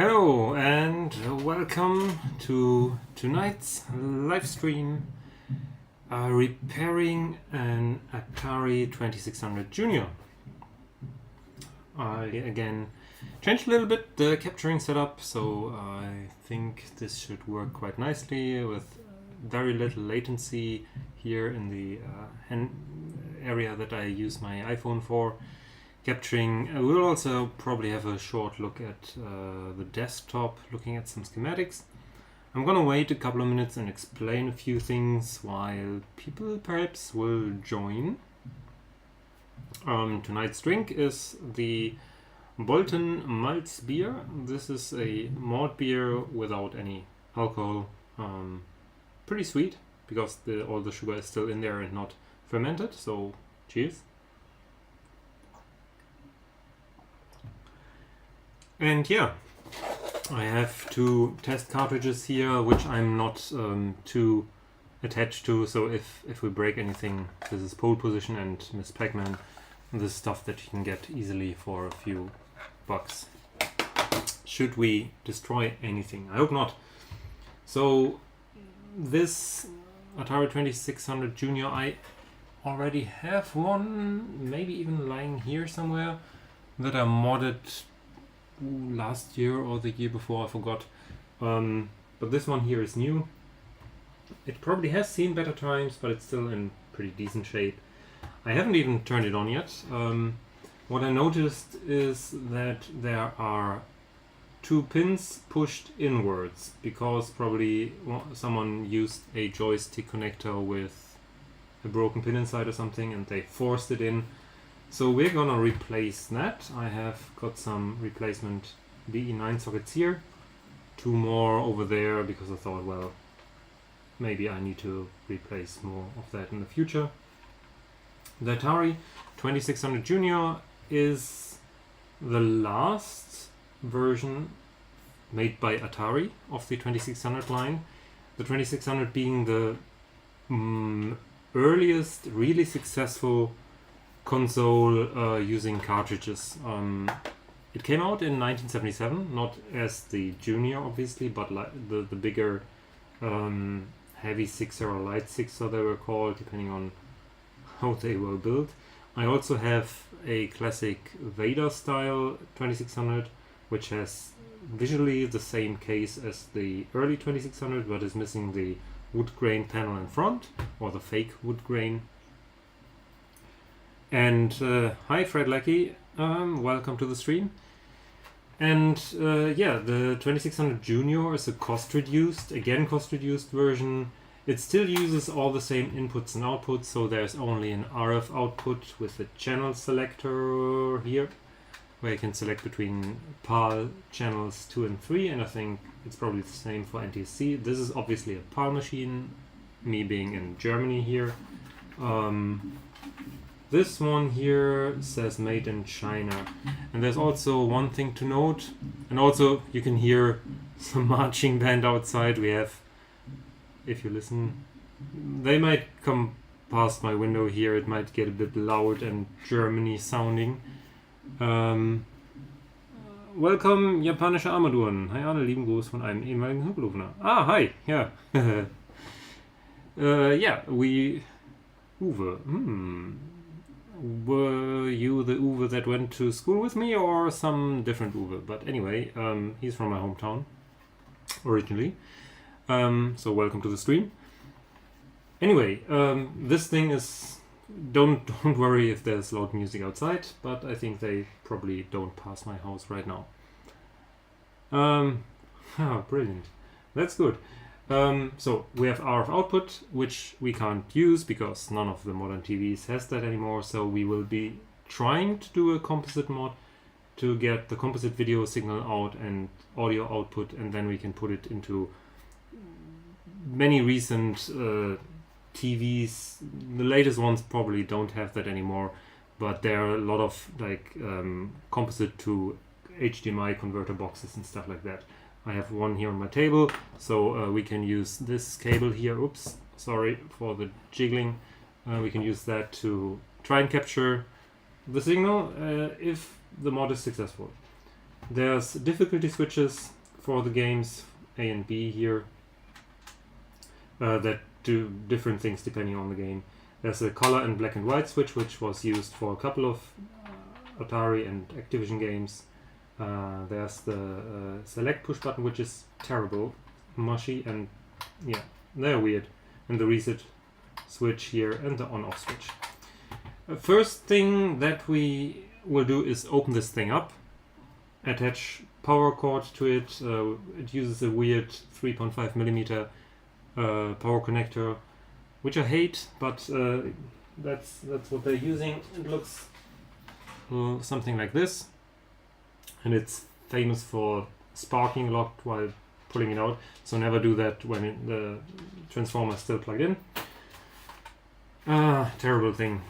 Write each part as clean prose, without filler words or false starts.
Hello and welcome to tonight's live stream repairing an Atari 2600 Junior. I again changed a little bit the capturing setup, so I think this should work quite nicely with very little latency here in the area that I use my iPhone for. Capturing, we'll also probably have a short look at the desktop, looking at some schematics. I'm gonna wait a couple of minutes and explain a few things while people perhaps will join. Tonight's drink is the Bolton Malz beer. This is a malt beer without any alcohol. Pretty sweet because all the sugar is still in there and not fermented, so cheers. And yeah, I have two test cartridges here, which I'm not too attached to, so if we break anything, this is pole position and Miss Pac-Man. This is stuff that you can get easily for a few bucks. Should we destroy anything? I hope not. So this Atari 2600 Junior, I already have one, maybe even lying here somewhere, that I modded last year or the year before, I forgot. But this one here is new. It probably has seen better times, but it's still in pretty decent shape. I haven't even turned it on yet. What I noticed is that there are two pins pushed inwards because probably someone used a joystick connector with a broken pin inside or something and they forced it in. So we're gonna replace that. I have got some replacement BE9 sockets here, two more over there because I thought, well, maybe I need to replace more of that in the future. The Atari 2600 Junior is the last version made by Atari of the 2600 line. The 2600 being the earliest really successful console using cartridges. It came out in 1977, not as the Junior obviously, but like the bigger heavy sixer or light sixer they were called, depending on how they were built. I also have a classic Vader style 2600, which has visually the same case as the early 2600, but is missing the wood grain panel in front, or the fake wood grain. And hi Fred Lackey, welcome to the stream. And yeah, the 2600 Junior is a cost-reduced version. It still uses all the same inputs and outputs, so there's only an RF output with a channel selector here, where you can select between PAL channels 2 and 3, and I think it's probably the same for NTSC. This is obviously a PAL machine, me being in Germany here. This one here says made in China. And there's also one thing to note, and also you can hear some marching band outside. We have, if you listen, they might come past my window here. It might get a bit loud and Germany sounding. Welcome, japanische Armaduren. Hi Arne, lieben Gruß von einem ehemaligen Hügelhofner. Ah, hi, yeah. Yeah, Uwe. Were you the Uwe that went to school with me or some different Uwe? But anyway, he's from my hometown originally. So welcome to the stream. Anyway, this thing is, don't worry if there's loud music outside, but I think they probably don't pass my house right now. Brilliant. That's good. So we have RF output, which we can't use because none of the modern TVs has that anymore. So we will be trying to do a composite mod to get the composite video signal out and audio output, and then we can put it into many recent TVs. The latest ones probably don't have that anymore, but there are a lot of like composite to HDMI converter boxes and stuff like that. I have one here on my table, so we can use this cable here. Oops, sorry for the jiggling. We can use that to try and capture the signal if the mod is successful. There's difficulty switches for the games A and B here that do different things depending on the game. There's a color and black and white switch, which was used for a couple of Atari and Activision games. There's the select push button, which is terrible, mushy, and yeah, they're weird. And the reset switch here and the on-off switch. First thing that we will do is open this thing up, attach power cord to it. It uses a weird 3.5 millimeter power connector, which I hate, but that's what they're using. It looks something like this, and it's famous for sparking a lot while pulling it out, so never do that when the transformer is still plugged in. Terrible thing.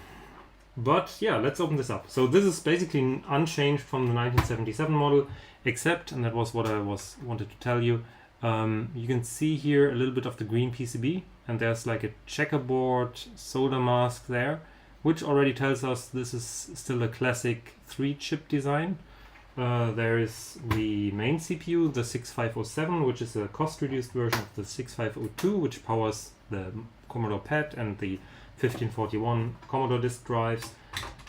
But yeah, let's open this up. So this is basically unchanged from the 1977 model, except, and that was what I wanted to tell you, you can see here a little bit of the green PCB, and there's like a checkerboard solder mask there, which already tells us this is still a classic 3-chip design. There is the main CPU, the 6507, which is a cost-reduced version of the 6502, which powers the Commodore PAD and the 1541 Commodore disk drives,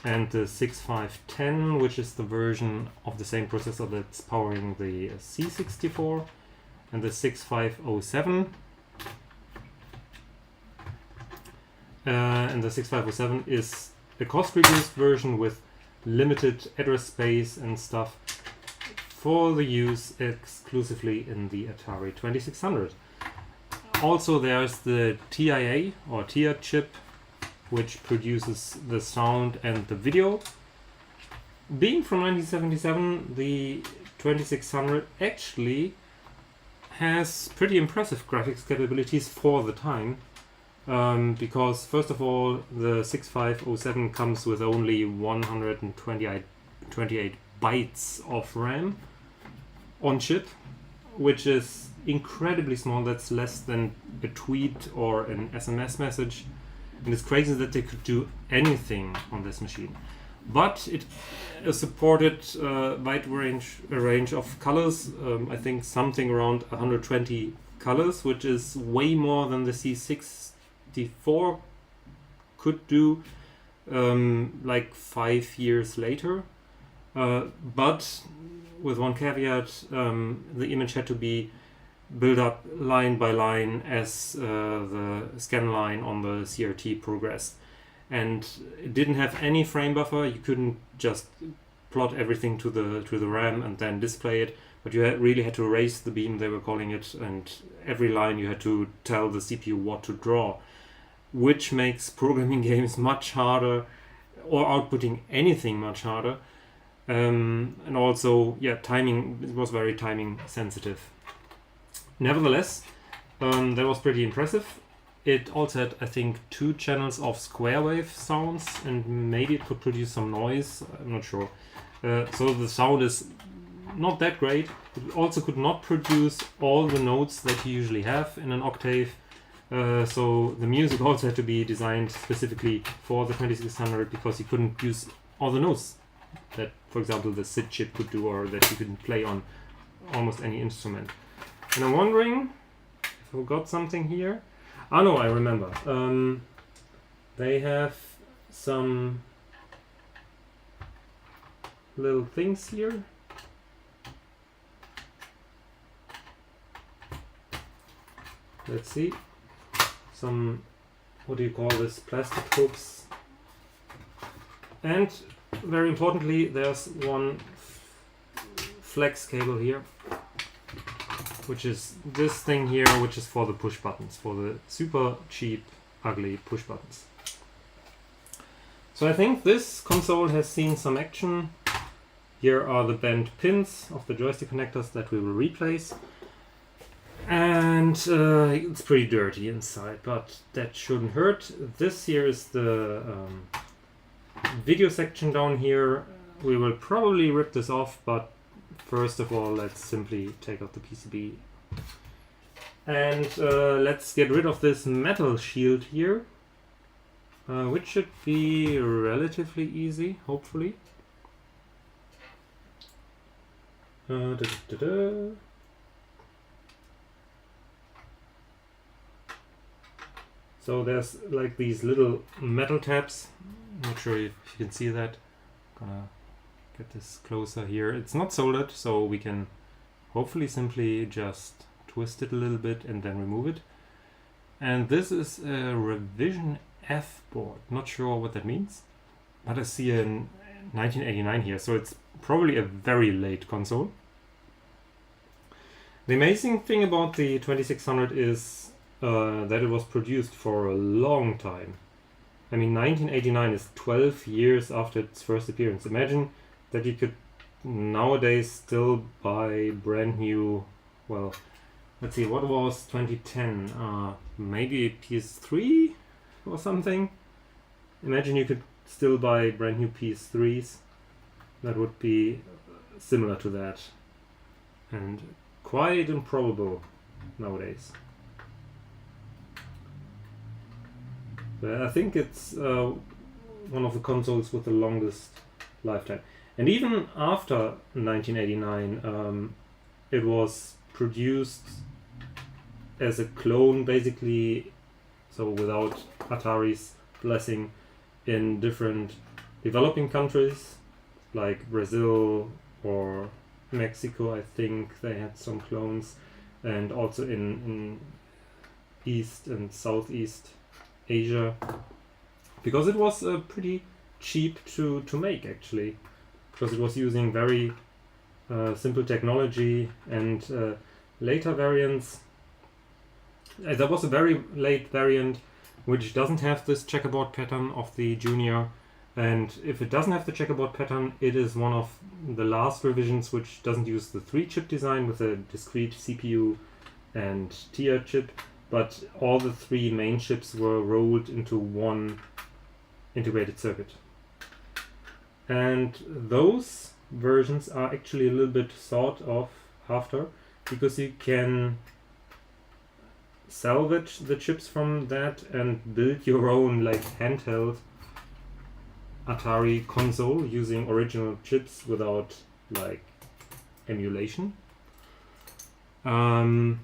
and the 6510, which is the version of the same processor that's powering the C64, and the 6507. And the 6507 is a cost-reduced version with limited address space and stuff for the use exclusively in the Atari 2600. Also there's the TIA or TIA chip, which produces the sound and the video. Being from 1977, the 2600 actually has pretty impressive graphics capabilities for the time. Because first of all, the 6507 comes with only 128 bytes of RAM on chip, which is incredibly small. That's less than a tweet or an SMS message, and it's crazy that they could do anything on this machine. But it supported a wide range of colors. I think something around 120 colors, which is way more than the C64 could do like 5 years later. But with one caveat, the image had to be built up line by line as the scan line on the CRT progressed. And it didn't have any frame buffer. You couldn't just plot everything to the RAM and then display it, but you really had to raise the beam, they were calling it, and every line you had to tell the CPU what to draw, which makes programming games much harder, or outputting anything much harder. And also, yeah, timing, it was very timing sensitive. Nevertheless, that was pretty impressive. It also had, I think, 2 channels of square wave sounds, and maybe it could produce some noise, I'm not sure. So the sound is not that great. It also could not produce all the notes that you usually have in an octave. So the music also had to be designed specifically for the 2600, because you couldn't use all the notes that, for example, the SID chip could do, or that you couldn't play on almost any instrument. And I'm wondering if I forgot something here. Oh no, I remember. They have some little things here. Let's see. Some, what do you call this, plastic hooks. And very importantly, there's one flex cable here, which is this thing here, which is for the push buttons, for the super cheap, ugly push buttons. So I think this console has seen some action. Here are the bent pins of the joystick connectors that we will replace. And it's pretty dirty inside, but that shouldn't hurt. This here is the video section down here. We will probably rip this off, but first of all, let's simply take out the PCB. And let's get rid of this metal shield here, which should be relatively easy, hopefully. Da, da, da, da. So there's like these little metal tabs. Not sure if you can see that. Gonna get this closer here. It's not soldered, so we can hopefully simply just twist it a little bit and then remove it. And this is a revision F board. Not sure what that means, but I see a 1989 here, so it's probably a very late console. The amazing thing about the 2600 is that it was produced for a long time. I mean, 1989 is 12 years after its first appearance. Imagine that you could nowadays still buy brand new, well, let's see, what was 2010? Maybe a PS3 or something? Imagine you could still buy brand new PS3s. That would be similar to that. And quite improbable nowadays. But I think it's one of the consoles with the longest lifetime. And even after 1989, it was produced as a clone, basically, so without Atari's blessing, in different developing countries like Brazil or Mexico. I think they had some clones, and also in East and Southeast Asia, because it was pretty cheap to make, actually, because it was using very simple technology. And later variants, there was a very late variant which doesn't have this checkerboard pattern of the Junior, and if it doesn't have the checkerboard pattern, it is one of the last revisions which doesn't use the 3-chip design with a discrete CPU and TIA chip, but all the 3 main chips were rolled into one integrated circuit. And those versions are actually a little bit sought of after, because you can salvage the chips from that and build your own like handheld Atari console using original chips without like emulation. At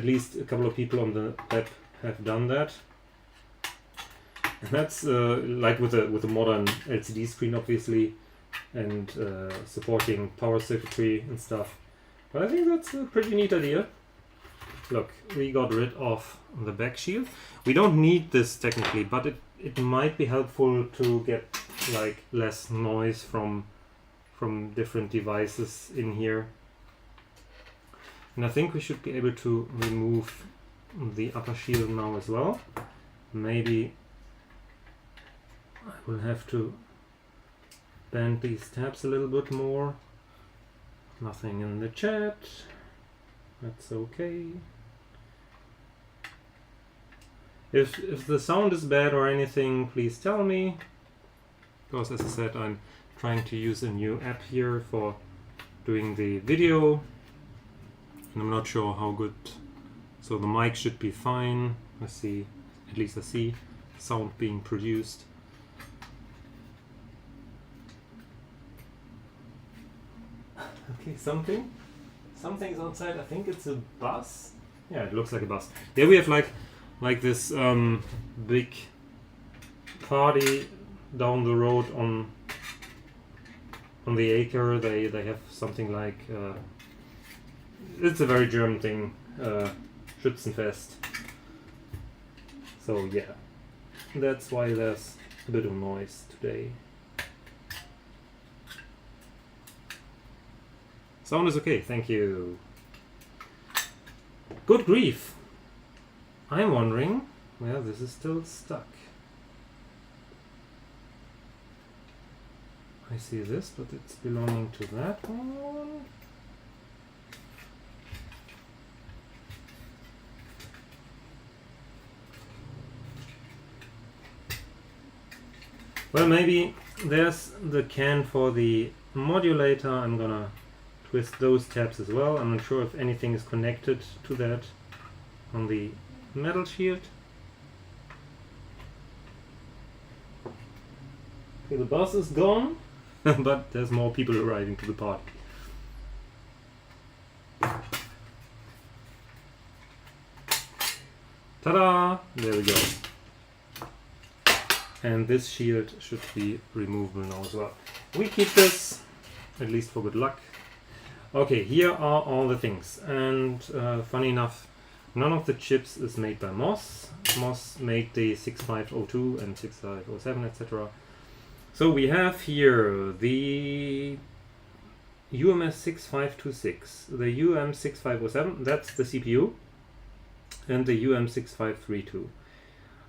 least a couple of people on the web have done that. And that's like with a modern LCD screen, obviously, and supporting power circuitry and stuff. But I think that's a pretty neat idea. Look, we got rid of the back shield. We don't need this technically, but it might be helpful to get like less noise from different devices in here. And I think we should be able to remove the upper shield now as well. Maybe I will have to bend these tabs a little bit more. Nothing in the chat. That's okay. If the sound is bad or anything, please tell me. Because as I said, I'm trying to use a new app here for doing the video. And I'm not sure how good. So the mic should be fine. I see, at least I see sound being produced. Okay, something's outside. I think it's a bus. Yeah, it looks like a bus. There we have like this big party down the road on the acre. They have something like it's a very German thing, Schützenfest. So yeah, that's why there's a bit of noise today. Sound is okay, thank you. Good grief! I'm wondering where this is still stuck. I see this, but it's belonging to that one. Well, maybe there's the can for the modulator. I'm gonna twist those tabs as well. I'm not sure if anything is connected to that on the metal shield. Okay, the bus is gone. but there's more people arriving to the party. Ta-da! There we go. And this shield should be removable now as well. We keep this, at least for good luck. Okay, here are all the things. And funny enough, none of the chips is made by MOS. MOS made the 6502 and 6507, etc. So we have here the UMS 6526, the UM 6507, that's the CPU, and the UM 6532.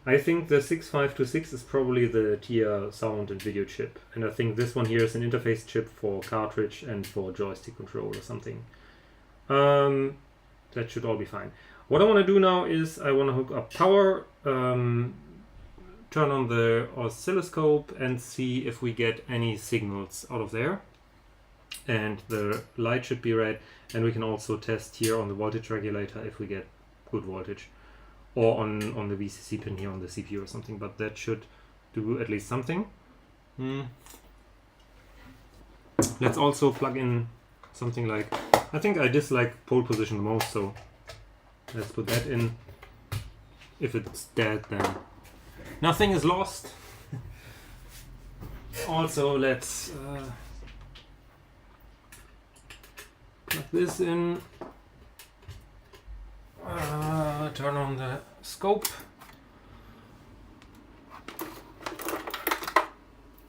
I think the 6526 is probably the TIA sound and video chip, and I think this one here is an interface chip for cartridge and for joystick control or something. That should all be fine. What I want to do now is I want to hook up power, turn on the oscilloscope and see if we get any signals out of there. And the light should be red, and we can also test here on the voltage regulator if we get good voltage. Or on the VCC pin here on the CPU or something, but that should do at least something. Let's also plug in something like, I think I dislike pole position the most, so let's put that in. If it's dead, then nothing is lost. Also, let's plug this in. Turn on the scope,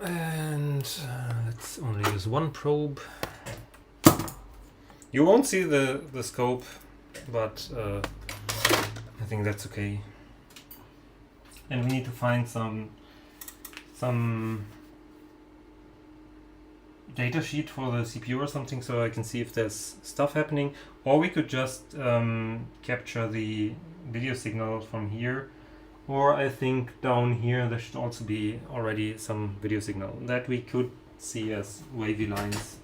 and let's only use one probe. You won't see the scope, but I think that's okay. And we need to find some data sheet for the CPU or something, so I can see if there's stuff happening, or we could just capture the video signal from here, or I think down here there should also be already some video signal that we could see as wavy lines.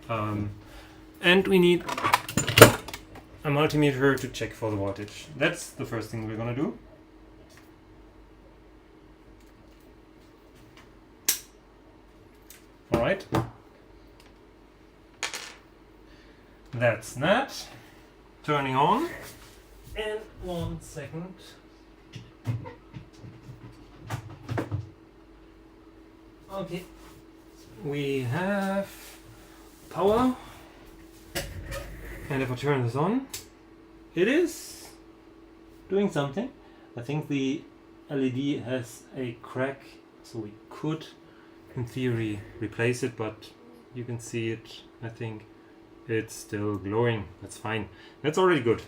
And we need a multimeter to check for the voltage. That's the first thing we're gonna do. All right. That's that. Turning on. And 1 second. Okay. We have power. And if I turn this on, it is doing something. I think the LED has a crack, so we could, in theory, replace it, but you can see it, I think. It's still glowing. That's fine. That's already good.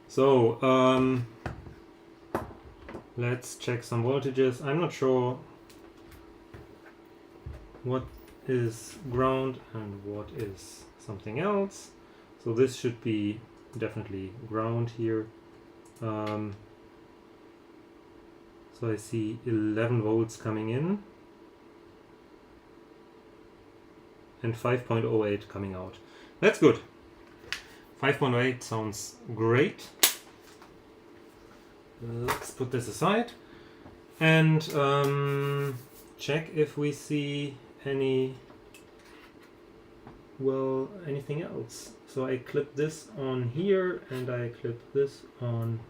So let's check some voltages. I'm not sure what is ground and what is something else. So this should be definitely ground here. So I see 11 volts coming in. And 5.08 coming out. That's good. 5.08 sounds great. Let's put this aside and check if we see anything else. So I clip this on here and I clip this on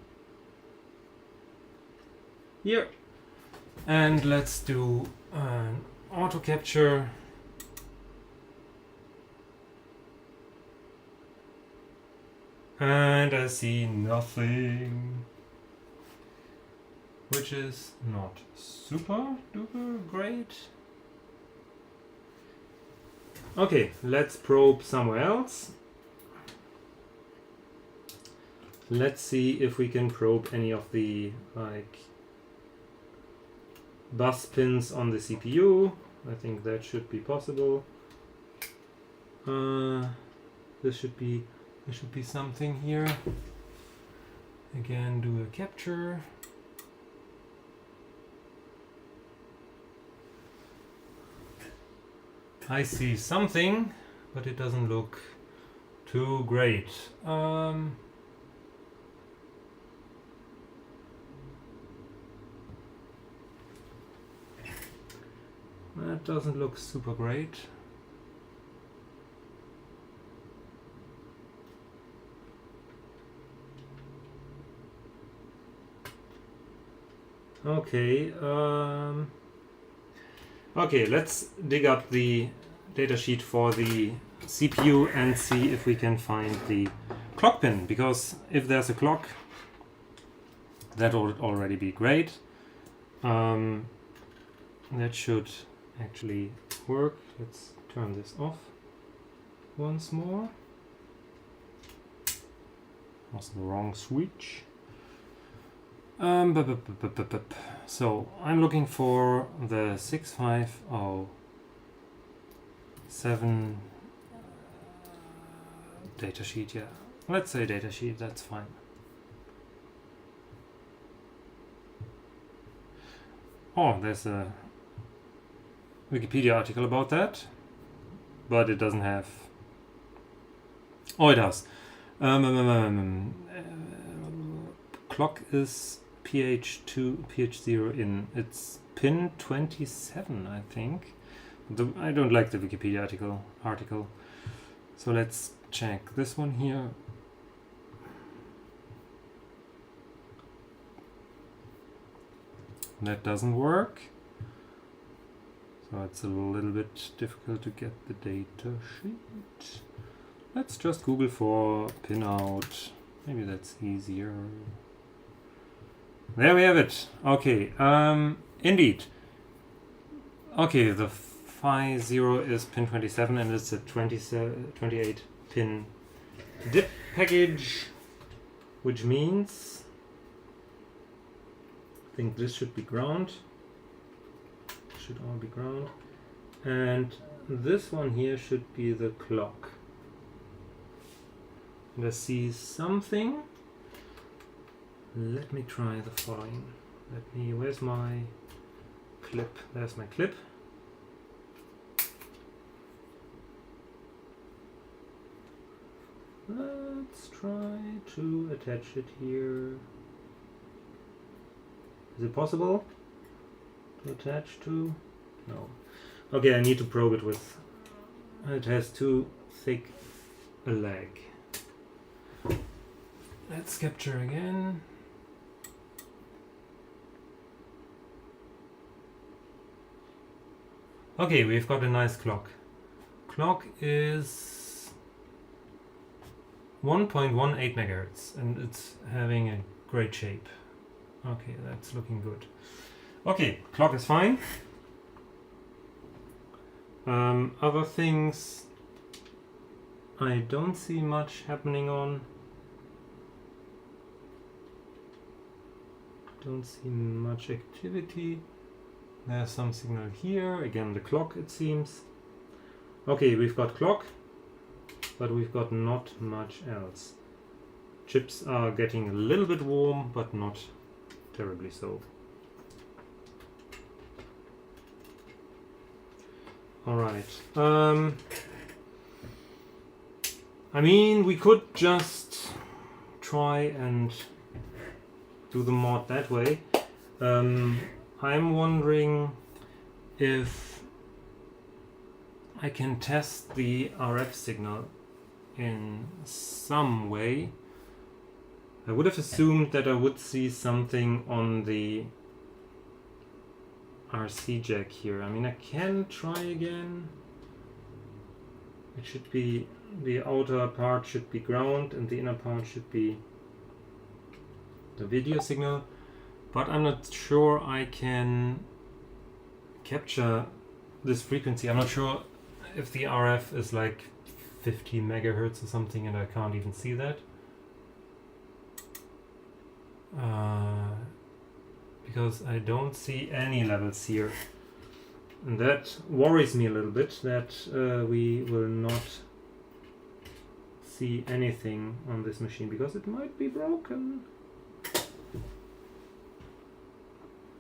here. And let's do an auto capture. And I see nothing, which is not super duper great. Okay, let's probe somewhere else. Let's see if we can probe any of the bus pins on the CPU. I think that should be possible. There should be something here. Again, do a capture. I see something, but it doesn't look too great. That doesn't look super great. Okay, okay, let's dig up the datasheet for the CPU and see if we can find the clock pin, because if there's a clock, that would already be great. That should actually work. Let's turn this off once more. Was the wrong switch. So I'm looking for the 6507 datasheet. Yeah, let's say datasheet. That's fine. Oh, there's a Wikipedia article about that, but it doesn't have. Oh, it does. Clock is pH0 in. It's pin 27, I think. I don't like the Wikipedia article. So let's check this one here. That doesn't work. So it's a little bit difficult to get the data sheet. Let's just Google for pinout. Maybe that's easier. There we have it. Okay, indeed. Okay, the Phi 0 is pin 27 and it's a 28 pin DIP package, which means I think this should be ground. Should all be ground. And this one here should be the clock. And I see something. Let me try the following. Where's my clip? There's my clip. Let's try to attach it here. Is it possible to attach to? No. Okay, I need to probe it with. It has too thick a leg. Let's capture again. Okay, we've got a nice clock. Clock is 1.18 megahertz and it's having a great shape. Okay, that's looking good. Okay, clock is fine. Other things I don't see much happening on. Don't see much activity. There's some signal here. Again, the clock, it seems. Okay, we've got clock, but we've got not much else. Chips are getting a little bit warm, but not terribly so. Alright. I mean, we could just try and do the mod that way. I'm wondering if I can test the RF signal in some way. I would have assumed that I would see something on the RC jack here. I mean, I can try again. It should be, the outer part should be ground and the inner part should be the video signal. But I'm not sure I can capture this frequency. I'm not sure if the RF is like 50 megahertz or something and I can't even see that. Because I don't see any levels here. And that worries me a little bit, that we will not see anything on this machine because it might be broken.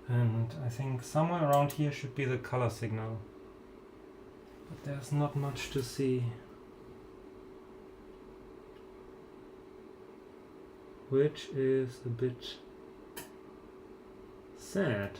And I think somewhere around here should be the color signal. But there's not much to see. Which is a bit sad.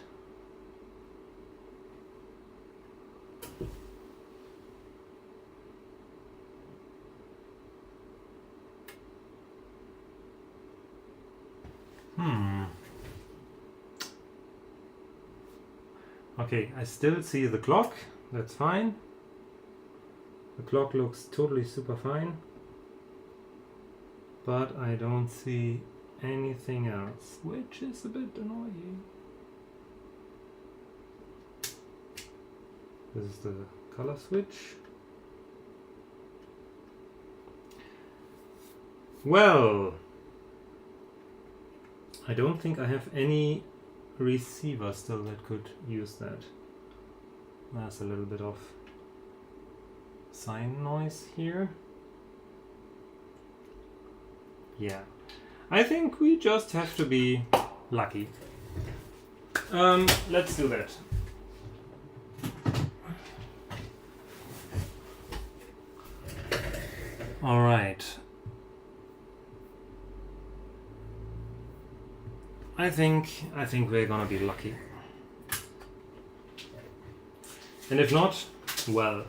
Okay, I still see the clock. That's fine. The clock looks totally super fine. But I don't see anything else, which is a bit annoying. This is the color switch. Well, I don't think I have any receiver still that could use that. There's a little bit of sine noise here. Yeah, I think we just have to be lucky. Let's do that. All right. I think we're gonna be lucky. And if not, well,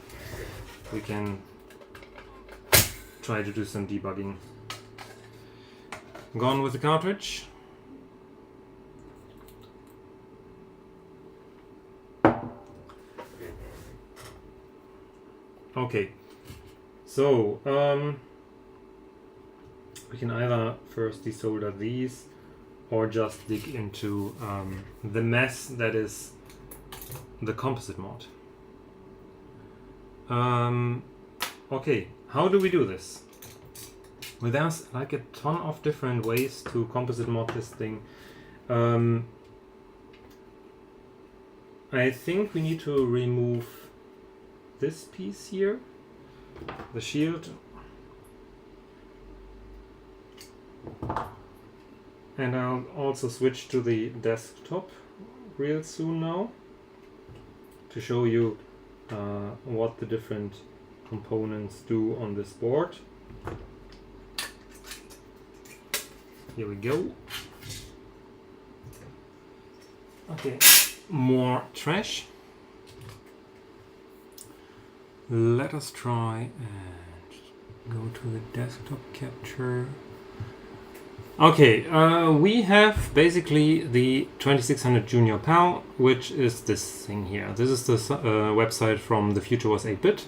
we can try to do some debugging. Gone with the cartridge. Okay, so we can either first desolder these or just dig into the mess that is the composite mod. Okay, how do we do this? Well, there's like a ton of different ways to composite mod this thing. I think we need to remove this piece here, the shield. And I'll also switch to the desktop real soon now to show you what the different components do on this board. Here we go. Okay, more trash. Let us try and go to the desktop capture. Okay, we have basically the 2600 Junior PAL, which is this thing here. This is the website from The Future Was 8-Bit.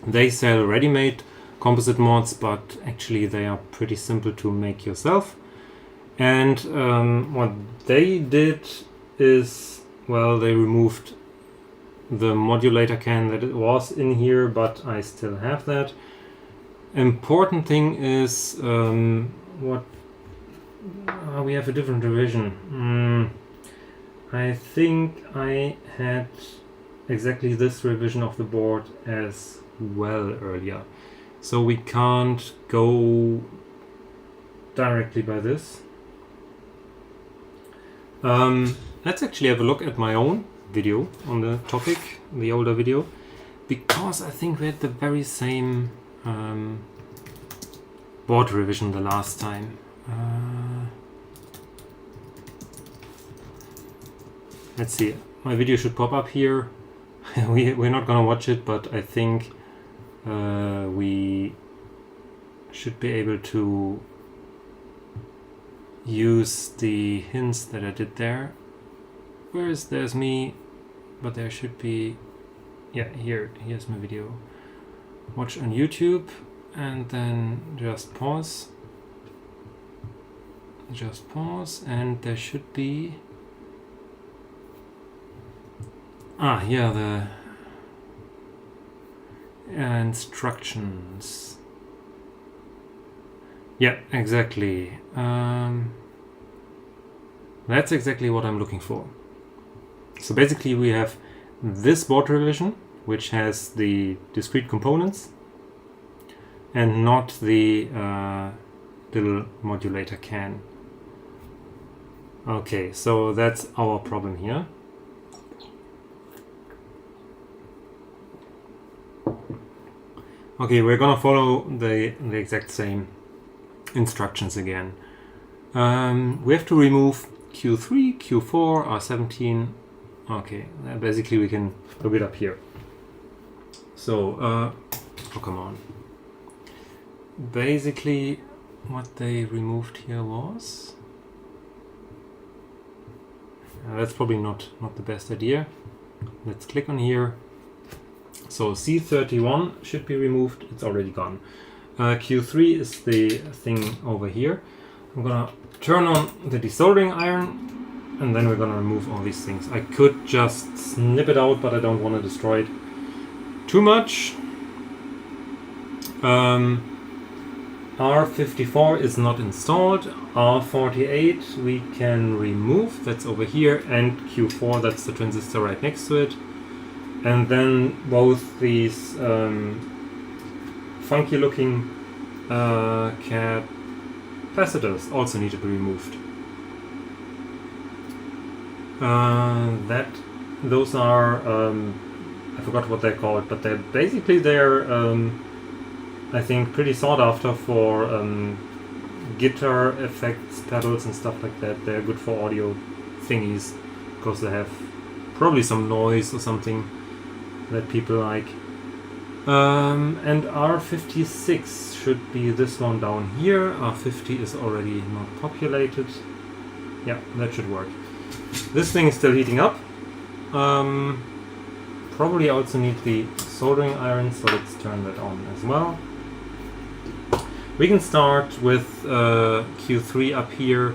They sell ready-made composite mods, but actually they are pretty simple to make yourself. And what they did is, well, they removed the modulator can that it was in here, but I still have that. Important thing is we have a different revision. I think I had exactly this revision of the board as well earlier, so we can't go directly by this. Let's actually have a look at my own video on the topic, the older video, because I think we had the very same board revision the last time. Let's see, my video should pop up here. We're not gonna watch it, but I think we should be able to use the hints that I did there. There's me, but there should be, yeah, here's my video. Watch on YouTube and then just pause, and there should be, here the instructions. Yeah, exactly. That's exactly what I'm looking for. So basically we have this board revision, which has the discrete components and not the little modulator can. Okay, so that's our problem here. Okay, we're gonna follow the exact same instructions again. We have to remove Q3, Q4, R17. Okay, basically we can look it up here. So, oh come on. Basically what they removed here was That's probably not the best idea. Let's click on here. So C31 should be removed. It's already gone. Q3 is the thing over here. I'm gonna turn on the desoldering iron, and then we're gonna remove all these things. I could just snip it out, but I don't want to destroy it too much. R54 is not installed. R48 we can remove, that's over here, and Q4, that's the transistor right next to it. And then both these funky looking capacitors also need to be removed. Those are I forgot what they're called, but they're I think pretty sought after for guitar effects, pedals and stuff like that. They're good for audio thingies because they have probably some noise or something that people like. And R56 should be this one down here. R50 is already not populated. Yeah, that should work. This thing is still heating up. Probably also need the soldering iron, so let's turn that on as well. We can start with Q3 up here.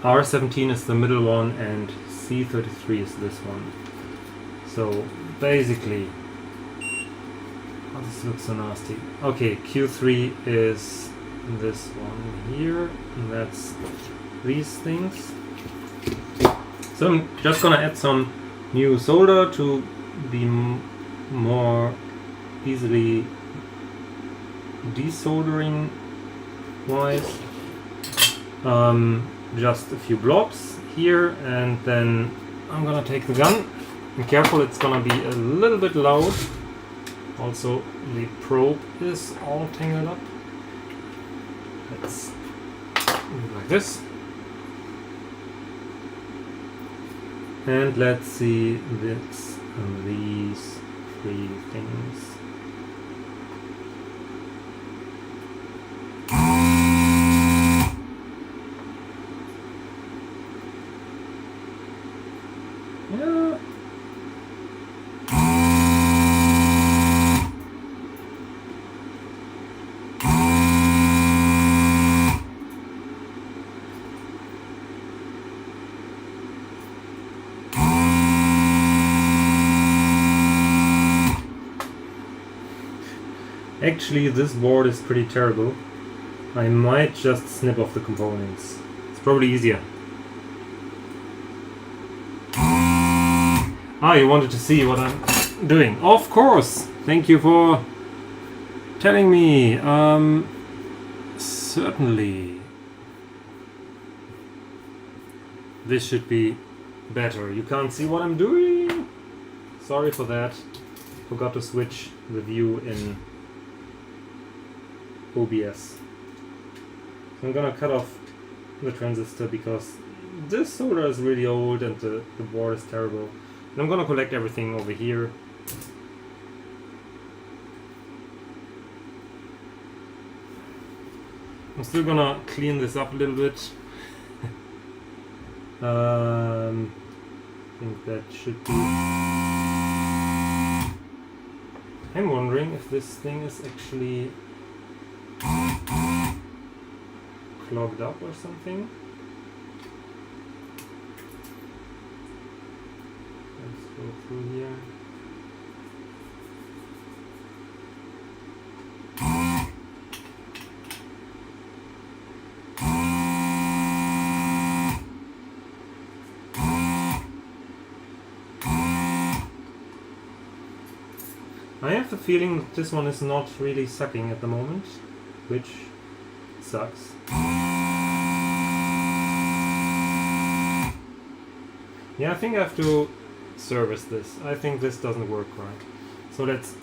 R17 is the middle one and C33 is this one. So basically, oh, this looks so nasty. Okay, Q3 is this one here, and that's these things. So I'm just gonna add some new solder to be more easily desoldering wise. Just a few blobs here, and then I'm gonna take the gun. Be careful, it's gonna be a little bit loud. Also, the probe is all tangled up. Let's do it like this. And let's see this and these three things. Yeah. Actually, this board is pretty terrible. I might just snip off the components. It's probably easier. Ah, you wanted to see what I'm doing. Of course! Thank you for telling me. Certainly. This should be better. You can't see what I'm doing. Sorry for that. Forgot to switch the view in OBS. So I'm gonna cut off the transistor because this solder is really old and the board is terrible. And I'm gonna collect everything over here. I'm still gonna clean this up a little bit. I think that should be... I'm wondering if this thing is actually clogged up or something. Let's go through here. I have the feeling that this one is not really sucking at the moment, which sucks. Yeah, I think I have to service this. I think this doesn't work right. So let's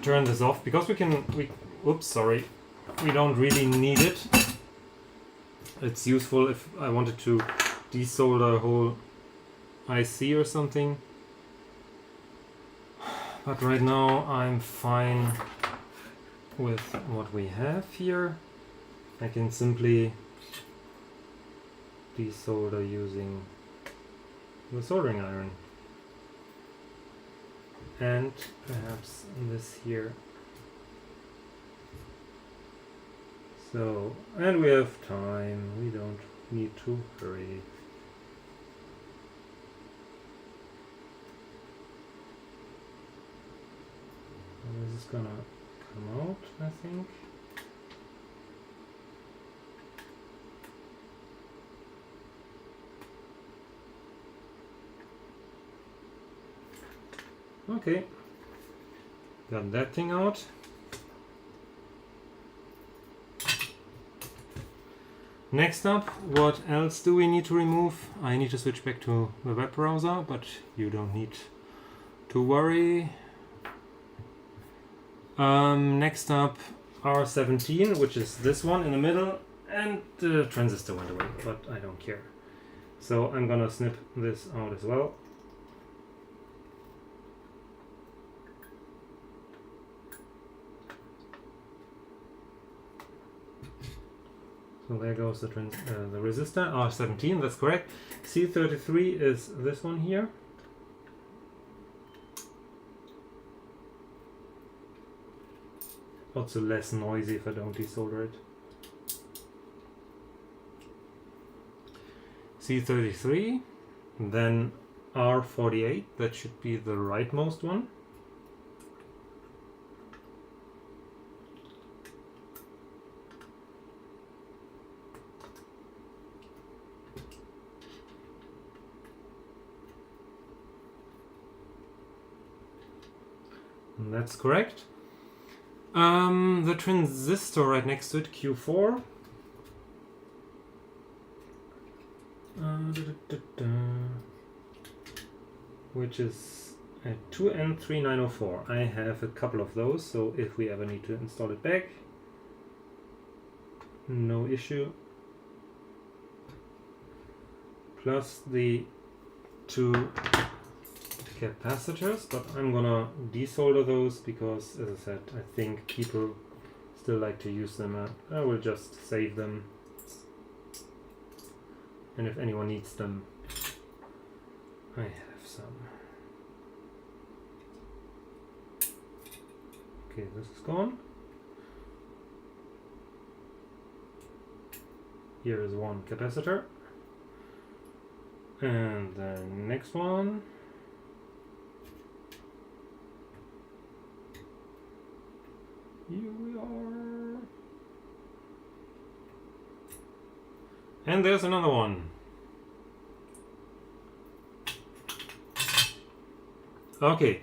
turn this off because we oops, sorry. We don't really need it. It's useful if I wanted to desolder a whole IC or something. But right now I'm fine with what we have here. I can simply desolder using the soldering iron. And perhaps this here. So, and we have time, we don't need to hurry. This is gonna come out, I think. Okay, got that thing out. Next up, what else do we need to remove? I need to switch back to the web browser, but you don't need to worry. Next up, R17, which is this one in the middle, and the transistor went away, but I don't care. So I'm gonna snip this out as well. So there goes the resistor, R17, that's correct. C33 is this one here. Also less noisy if I don't desolder it. C33, then R48, that should be the rightmost one. And that's correct. The transistor right next to it, Q4. Which is a 2N3904. I have a couple of those, so if we ever need to install it back, no issue. Plus the two capacitors, but I'm gonna desolder those because, as I said, I think people still like to use them. I will just save them, and if anyone needs them, I have some. Okay, this is gone. Here is one capacitor, and the next one. Here we are. And there's another one. Okay,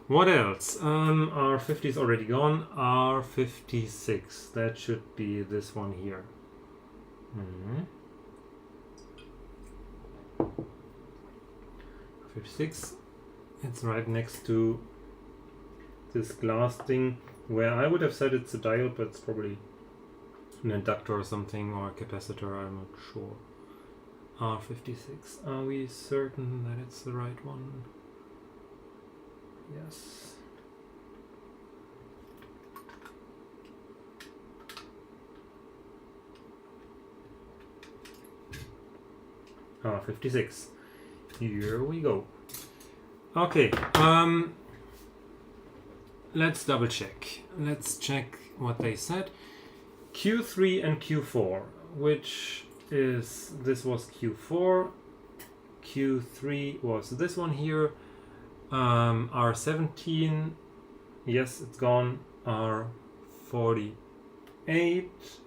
what else? R50 is already gone. R56, that should be this one here. 56, it's right next to this glass thing, where I would have said it's a diode, but it's probably an inductor or something, or a capacitor, I'm not sure. R56, are we certain that it's the right one? Yes. R56, here we go. Okay, let's double check. Let's check what they said. Q3 and Q4, which is, this was Q4, Q3 was this one here, R17, yes, it's gone, R48,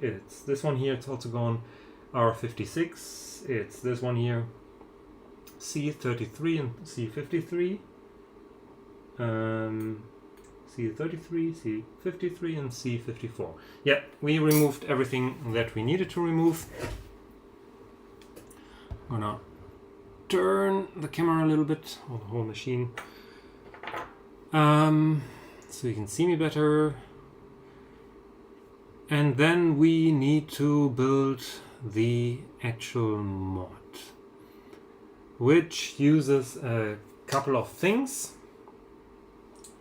it's this one here, it's also gone, R56, it's this one here, C33 and C53, C33, C53 and C54. Yeah, we removed everything that we needed to remove. I'm gonna turn the camera a little bit, or the whole machine, so you can see me better. And then we need to build the actual mod, which uses a couple of things.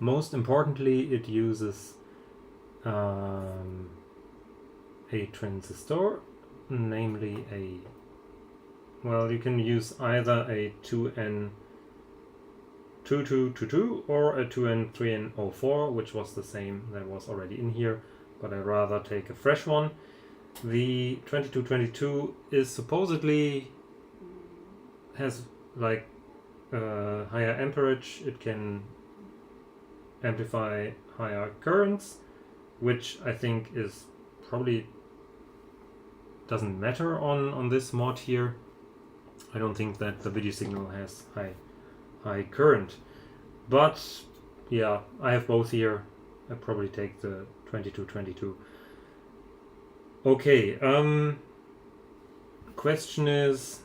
Most importantly, it uses a transistor, namely a well, you can use either a 2N2222 or a 2N3N04, which was the same that was already in here, but I'd rather take a fresh one. The 2222 is supposedly has like higher amperage. It can amplify higher currents, which I think is probably doesn't matter on this mod here. I don't think that the video signal has high current, but yeah, I have both here. I probably take the 2222. Okay, question is,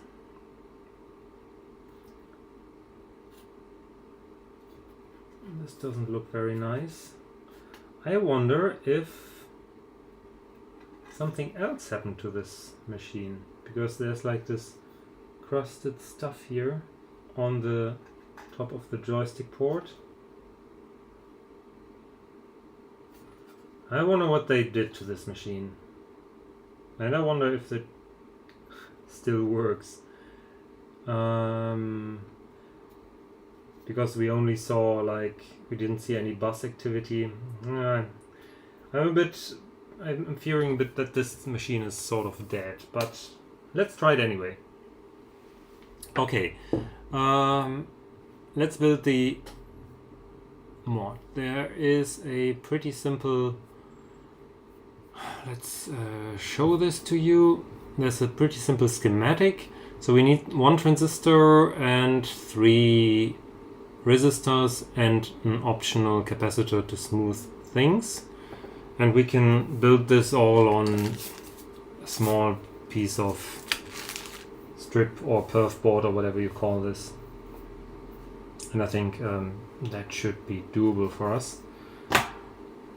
this doesn't look very nice. I wonder if something else happened to this machine, because there's like this crusted stuff here on the top of the joystick port. I wonder what they did to this machine, and I wonder if it still works, because we only saw, like, we didn't see any bus activity. I'm fearing a bit that this machine is sort of dead, but let's try it anyway. Okay, let's build the mod. There is a pretty simple, let's show this to you. There's a pretty simple schematic. So we need 1 transistor and 3 resistors and an optional capacitor to smooth things. And we can build this all on a small piece of strip or perf board or whatever you call this. And I think that should be doable for us.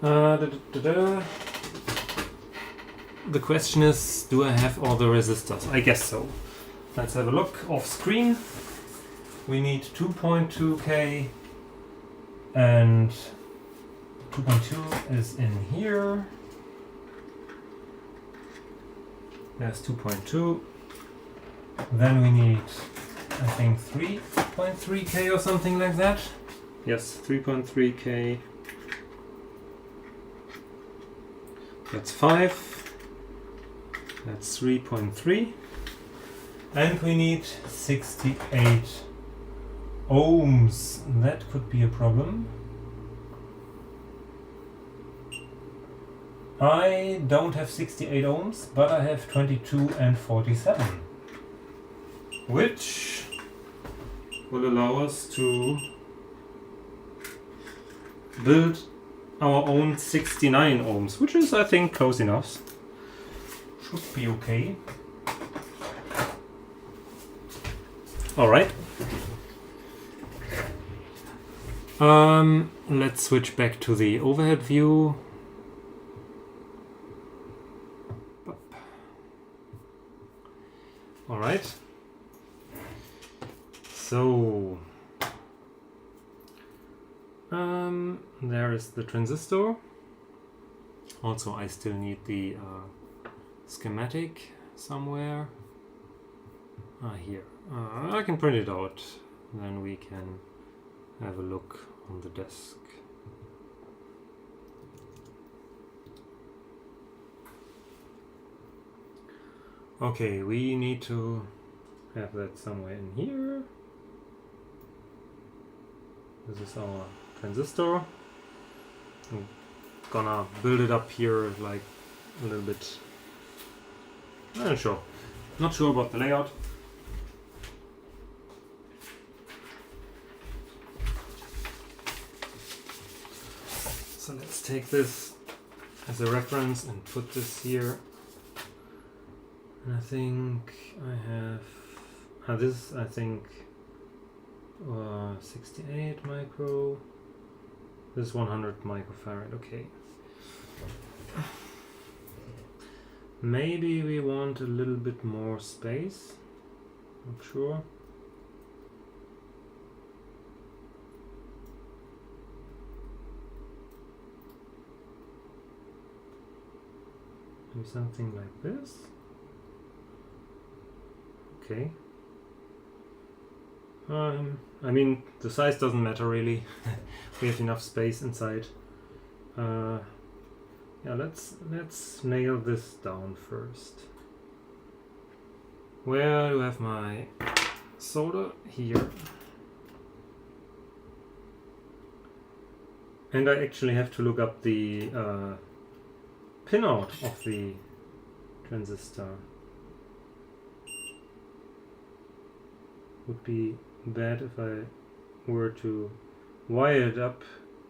The question is, do I have all the resistors? I guess so. Let's have a look off screen. We need 2.2K and 2.2 is in here. There's 2.2. Then we need, I think, 3.3K or something like that. Yes, 3.3K. That's 5. That's 3.3. And we need 68 ohms. That could be a problem. I don't have 68 ohms, but I have 22 and 47, which will allow us to build our own 69 ohms, which is, I think, close enough. Should be okay. Alright. Let's switch back to the overhead view. Alright. So there is the transistor. Also, I still need the schematic somewhere. Here. I can print it out, then we can have a look on the desk. Okay, we need to have that somewhere in here. This is our transistor. I'm gonna build it up here like a little bit. I'm not sure about the layout. So let's take this as a reference and put this here. And I think I have this, I think 68 micro. This 100 microfarad. Okay. Maybe we want a little bit more space. Not sure. Maybe something like this. Okay, I mean, the size doesn't matter really. We have enough space inside. Yeah, let's nail this down first. Where do I have my solder? Here. And I actually have to look up the pinout of the transistor. Would be bad if I were to wire it up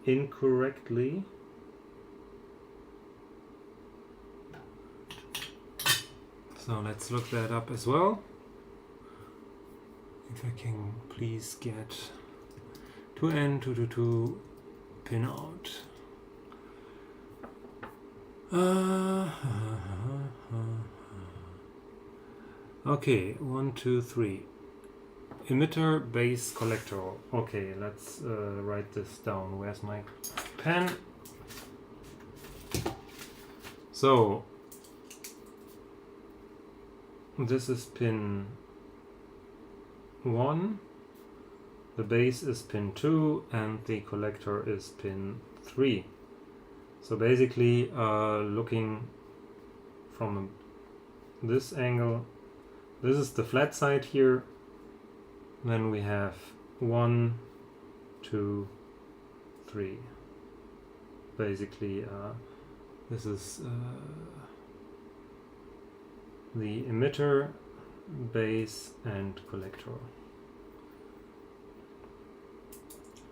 incorrectly. So let's look that up as well. If I can please get 2N222 pinout. Okay, 1, 2, 3. Emitter, base, collector. Okay, let's write this down. Where's my pen? So this is pin 1, the base is pin 2, and the collector is pin 3. So basically, looking from this angle, this is the flat side here. Then we have 1, 2, 3. Basically, this is the emitter, base, and collector.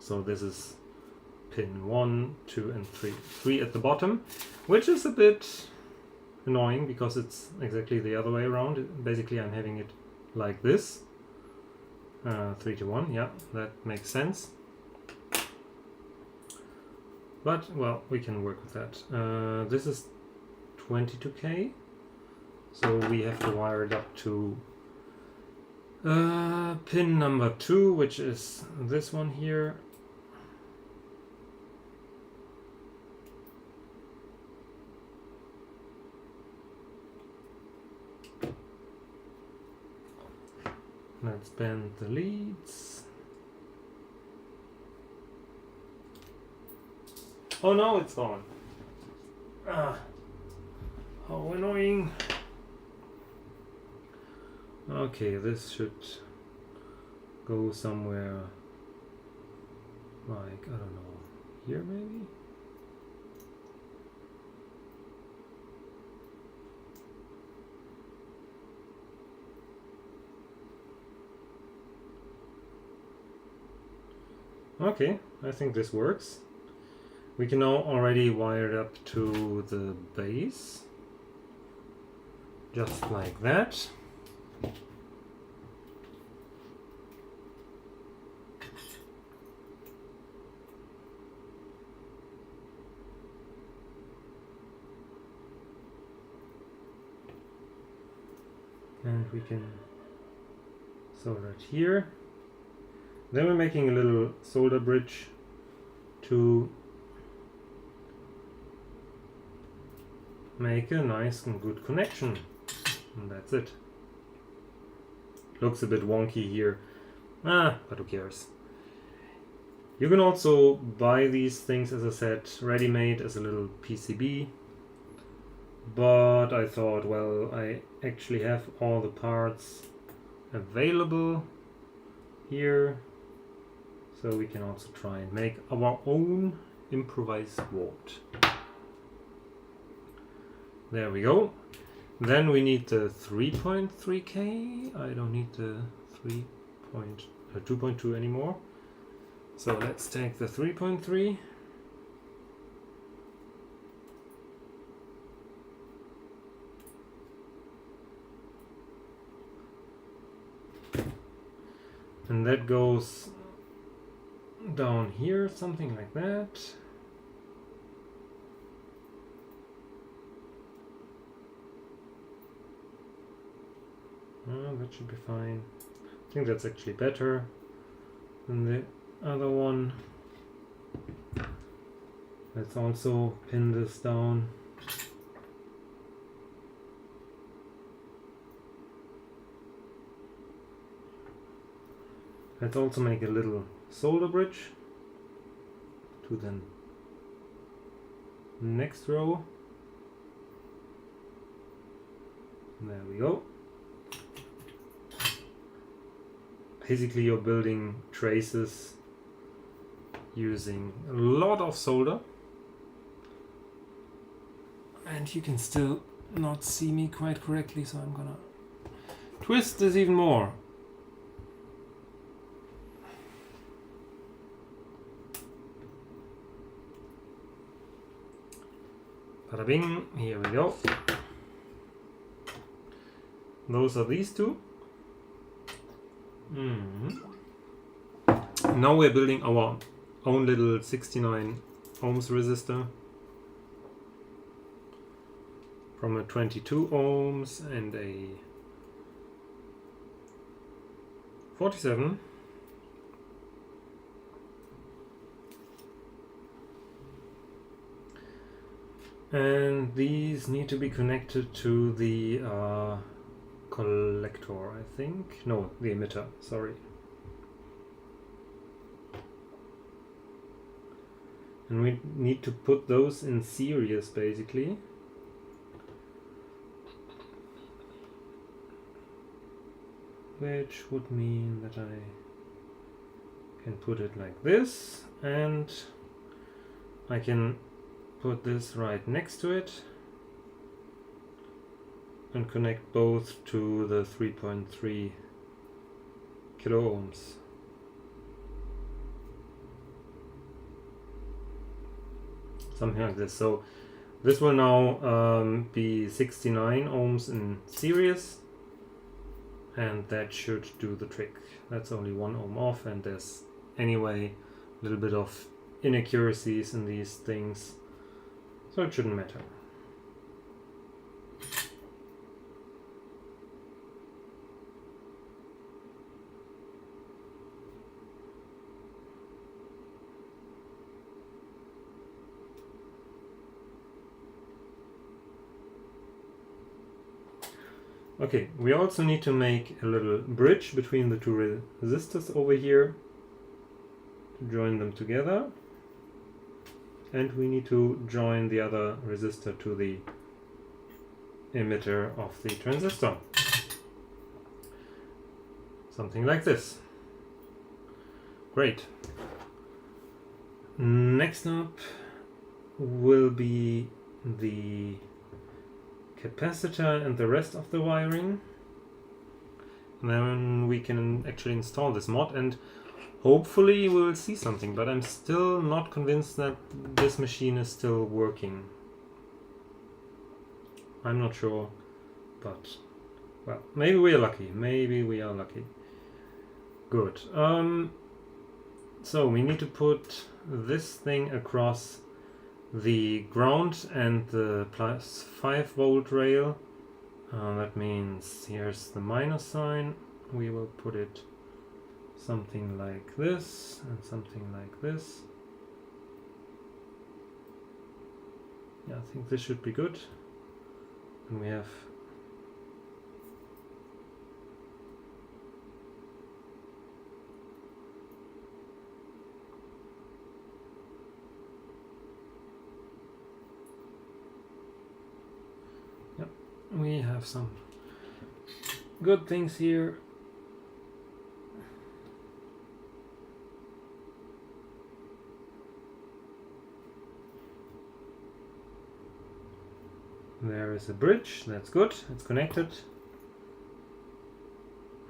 So this is pin 1, 2, and 3. 3 at the bottom, which is a bit annoying because it's exactly the other way around. Basically, I'm having it like this. 3 to 1, yeah, that makes sense. But, well, we can work with that. This is 22K, so we have to wire it up to pin number 2, which is this one here. Let's bend the leads. Oh no, it's gone. Ah, how annoying. Okay, this should go somewhere like, I don't know, here maybe? Okay, I think this works. We can now already wire it up to the base, just like that. And we can solder it here. Then we're making a little solder bridge to make a nice and good connection. And that's it. Looks a bit wonky here. But who cares? You can also buy these things, as I said, ready-made as a little PCB. But I thought, well, I actually have all the parts available here. So we can also try and make our own improvised board. There we go. Then we need the 3.3K. I don't need the 2.2 anymore. So let's take the 3.3. And that goes down here, something like that. That should be fine. I think that's actually better than the other one. Let's also pin this down. Let's also make a little solder bridge to the next row. There we go. Basically you're building traces using a lot of solder. And you can still not see me quite correctly, so I'm gonna twist this even more. Bada bing, here we go. Those are these two. Now we're building our own little 69 ohms resistor from a 22 ohms and a 47. And these need to be connected to the collector, I think. No, the emitter, sorry. And we need to put those in series, basically. Which would mean that I can put it like this, and I can put this right next to it and connect both to the 3.3 kilo ohms. Something like this. So this will now be 69 ohms in series, and that should do the trick. That's only 1 ohm off, and there's anyway a little bit of inaccuracies in these things, so it shouldn't matter. Okay, we also need to make a little bridge between the two resistors over here to join them together. And we need to join the other resistor to the emitter of the transistor. Something like this. Great. Next up will be the capacitor and the rest of the wiring. And then we can actually install this mod, and hopefully we'll see something, but I'm still not convinced that this machine is still working. I'm not sure, but well, maybe we are lucky. Maybe we are lucky. Good. So we need to put this thing across the ground and the plus 5 volt rail. That means here's the minus sign. We will put it something like this and something like this. Yeah, I think this should be good. And we have some good things here. There is a bridge, that's good, it's connected.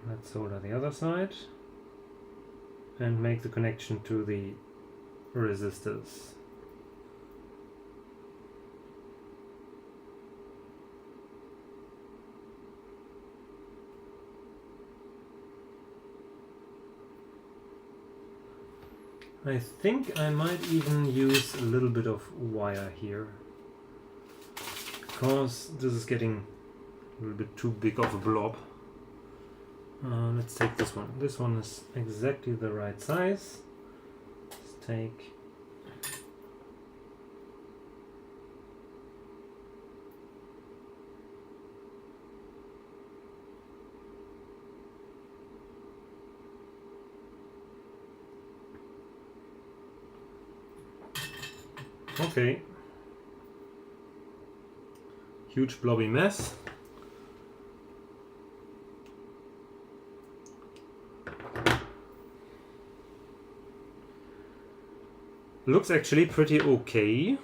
Let's solder the other side and make the connection to the resistors. I think I might even use a little bit of wire here, because this is getting a little bit too big of a blob. Let's take this one. This one is exactly the right size. Let's take Okay. Huge blobby mess. Looks actually pretty okay.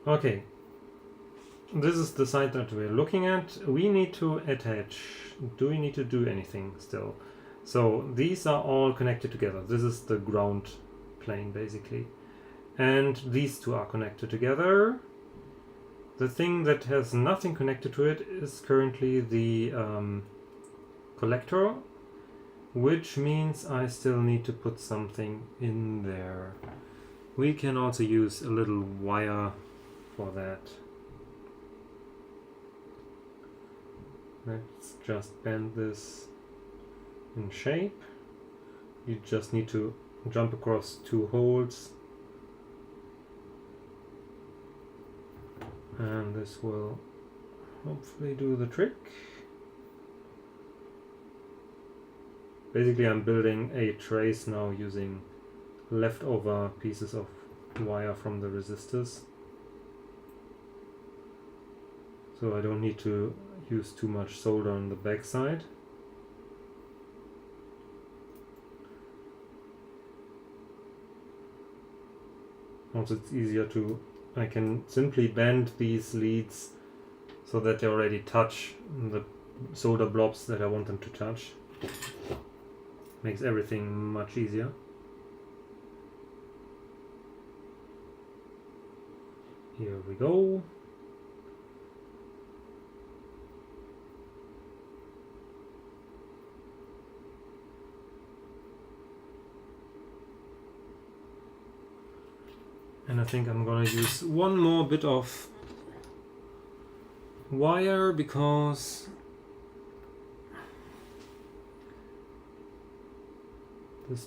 Okay, this is the side that we're looking at. We need to attach. Do we need to do anything still? So these are all connected together. This is the ground plane basically. And these two are connected together. The thing that has nothing connected to it is currently the collector, which means I still need to put something in there. We can also use a little wire for that. Let's just bend this in shape. You just need to jump across two holes, and this will hopefully do the trick. Basically I'm building a trace now using leftover pieces of wire from the resistors. So I don't need to use too much solder on the back side. Also it's easier to, I can simply bend these leads so that they already touch the solder blobs that I want them to touch. Makes everything much easier. Here we go. And I think I'm gonna use one more bit of wire because this,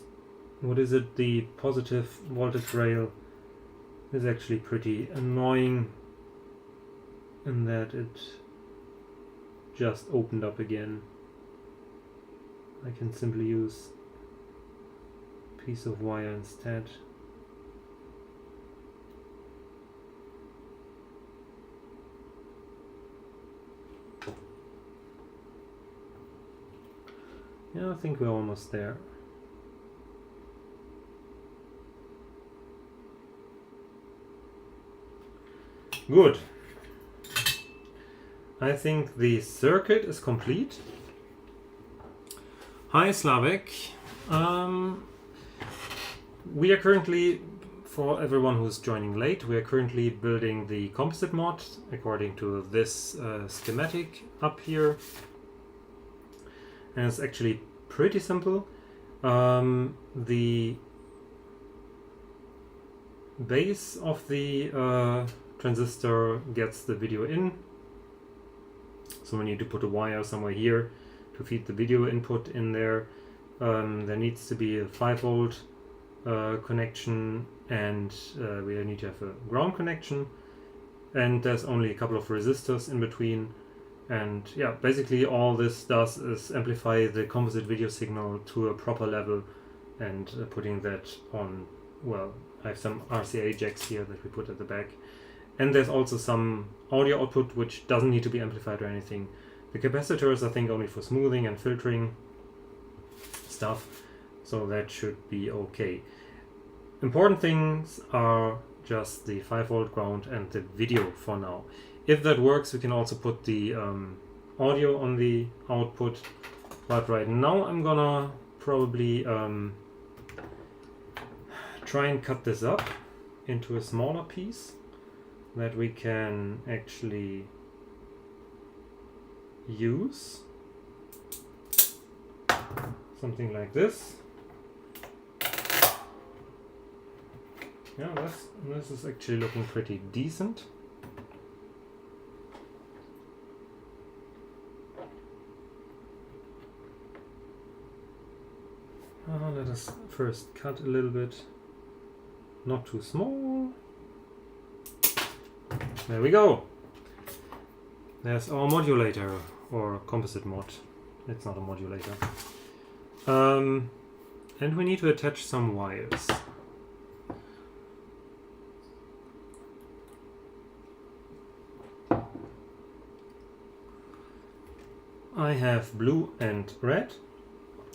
what is it, the positive voltage rail is actually pretty annoying in that it just opened up again. I can simply use a piece of wire instead. Yeah, I think we're almost there. Good. I think the circuit is complete. Hi Slavik. We are currently, for everyone who's joining late, we are currently building the composite mod according to this schematic up here. And it's actually pretty simple. The base of the transistor gets the video in. So we need to put a wire somewhere here to feed the video input in there. There needs to be a 5-volt connection, and we need to have a ground connection. And there's only a couple of resistors in between. And yeah, basically all this does is amplify the composite video signal to a proper level and putting that on, well, I have some RCA jacks here that we put at the back. And there's also some audio output which doesn't need to be amplified or anything. The capacitors I think only for smoothing and filtering stuff, so that should be okay. Important things are just the 5-volt ground and the video for now. If that works, we can also put the audio on the output. But right now I'm gonna probably try and cut this up into a smaller piece that we can actually use. Something like this. Yeah, this is actually looking pretty decent. Let us first cut a little bit, not too small. There we go. There's our modulator, or composite mod. It's not a modulator. And we need to attach some wires. I have blue and red.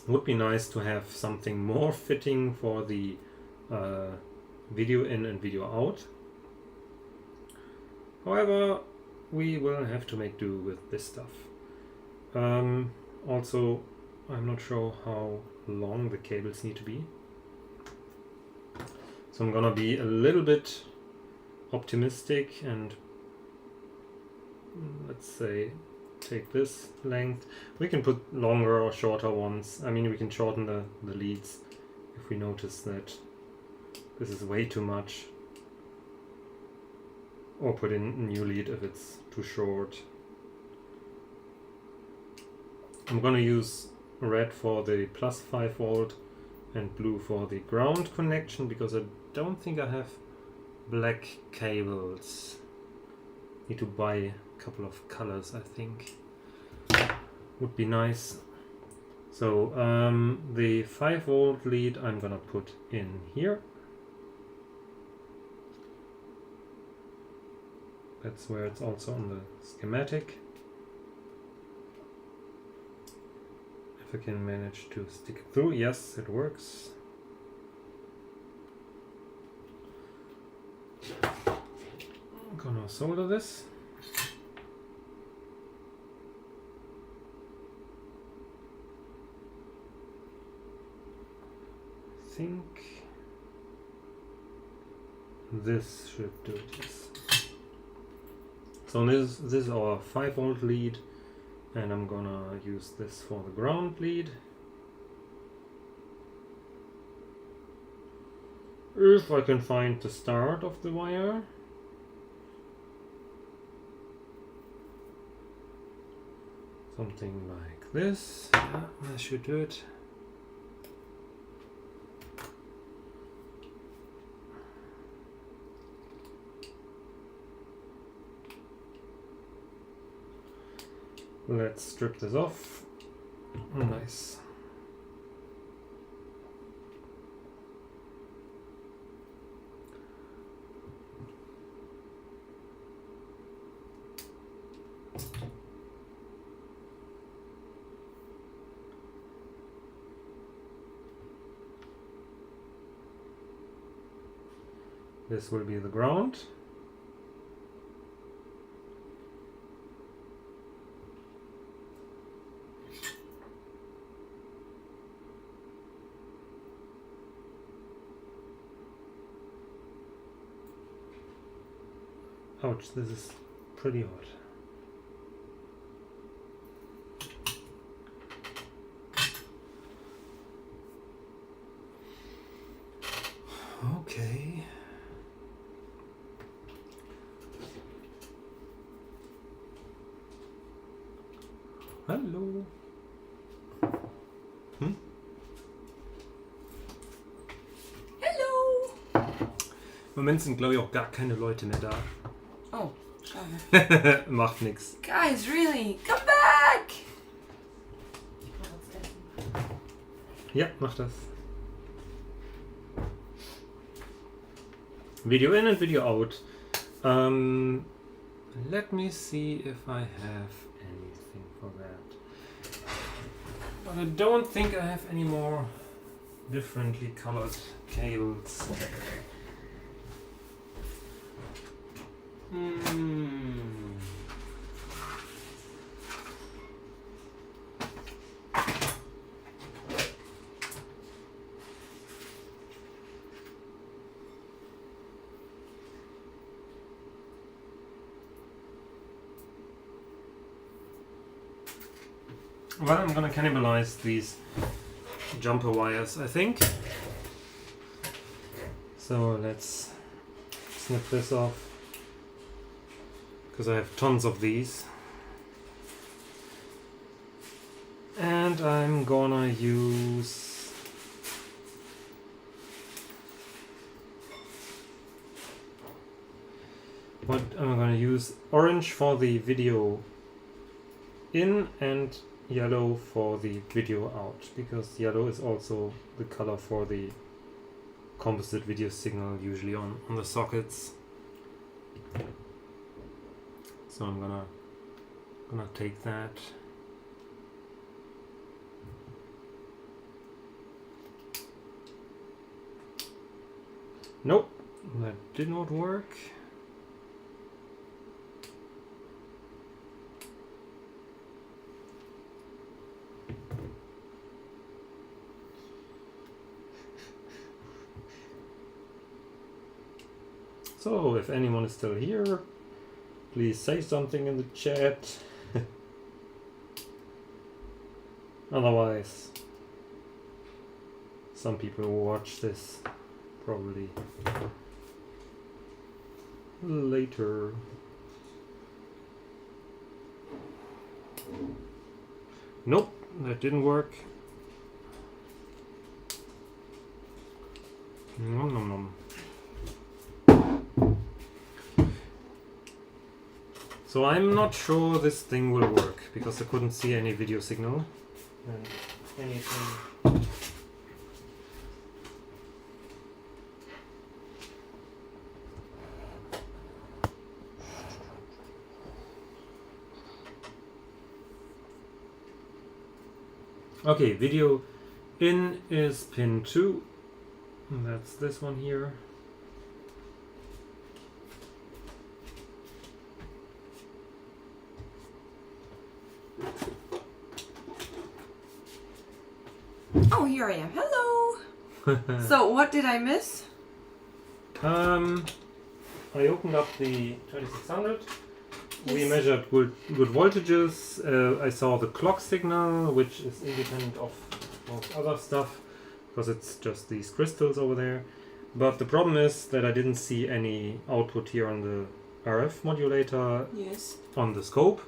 Would be nice to have something more fitting for the video in and video out. However, we will have to make do with this stuff. Also, I'm not sure how long the cables need to be. So I'm gonna be a little bit optimistic and let's say take this length. We can put longer or shorter ones. I mean, we can shorten the leads if we notice that this is way too much. Or put in a new lead if it's too short. I'm gonna use red for the plus 5 volt and blue for the ground connection because I don't think I have black cables. Need to buy a couple of colors, I think. Would be nice. So the 5 volt lead I'm gonna put in here. That's where it's also on the schematic. If I can manage to stick it through, yes, it works. I'm gonna solder this. I think this should do it, yes. So this is our 5 volt lead, and I'm gonna use this for the ground lead. If I can find the start of the wire. Something like this. Yeah, that should do it. Let's strip this off. Nice. This will be the ground. Ouch, this is pretty hot. Okay. Hallo. Hallo. Im Moment sind, glaube ich, auch gar keine Leute mehr da. Oh, schade. Macht nix. Guys, really, come back! Ja, mach das. Video in and video out. Let me see if I have anything for that. But I don't think I have any more differently colored cables. Well, I'm gonna cannibalize these jumper wires, I think. So let's snip this off, because I have tons of these. And I'm gonna use orange for the video in and yellow for the video out, because yellow is also the color for the composite video signal usually on the sockets. So I'm gonna take that. Nope, that did not work. So, if anyone is still here, please say something in the chat. Otherwise, some people will watch this probably later. Nope, that didn't work. Nom nom nom. So I'm not sure this thing will work because I couldn't see any video signal and anything. Okay, video in is pin 2. And that's this one here. Oh, here I am. Hello. So, what did I miss? I opened up the 2600. We Yes. measured good voltages. I saw the clock signal, which is independent of most other stuff, because it's just these crystals over there. But the problem is that I didn't see any output here on the RF modulator Yes. on the scope,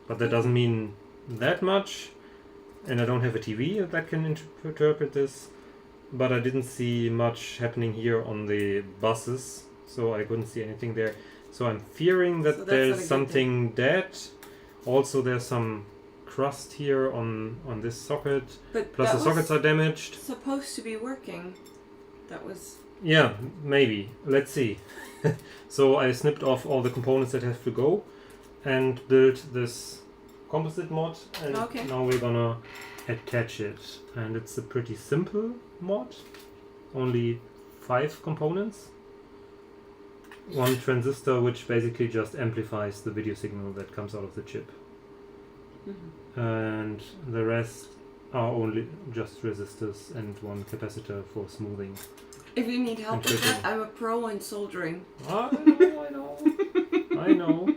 but that doesn't mean that much. And I don't have a TV that can interpret this, but I didn't see much happening here on the buses, so I couldn't see anything there. So I'm fearing that So that's not a there's good something dead. Also, there's some crust here on this socket. But Plus that the sockets was are damaged. supposed to be working. That was... Yeah, maybe. Let's see. So I snipped off all the components that have to go and built this composite mod, and Okay. now we're gonna attach it. And it's a pretty simple mod. Only 5 components. One transistor which basically just amplifies the video signal that comes out of the chip. And the rest are only just resistors and one capacitor for smoothing. If you need help with that, Interesting. I'm a pro in soldering. I know.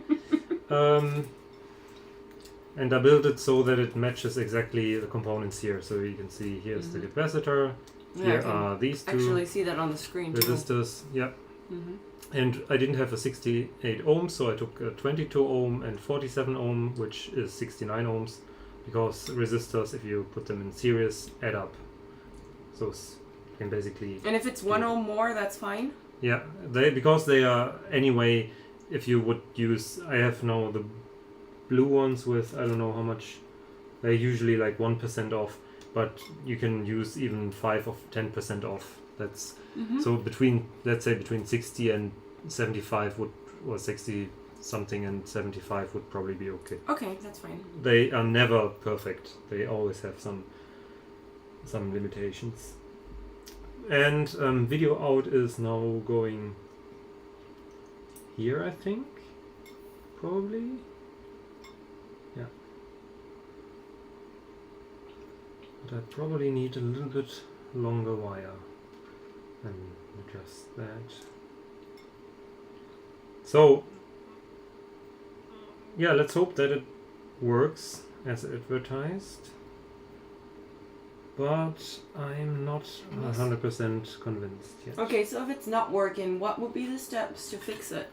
And I built it so that it matches exactly the components here. So you can see here's the capacitor. Yeah, Here I can are these two actually see that on the screen too. resistors. Yeah. And I didn't have a 68 ohms, so I took a 22 ohm and 47 ohm, which is 69 ohms, because resistors, if you put them in series, add up. So you can basically... And if it's 1 ohm more, that's fine? Yeah, because they are anyway, if you would use... I have now the blue ones with, I don't know how much, they're usually like 1% off, but you can use even 5 or 10% off. That's so between, let's say between 60 and 75 would, or 60 something and 75 would probably be okay. Okay, that's fine. They are never perfect. They always have some limitations. And video out is now going here, I think, probably. Yeah. But I probably need a little bit longer wire. And adjust that. So, yeah, let's hope that it works as advertised. But I'm not 100% convinced yet. Okay, so if it's not working, what would be the steps to fix it?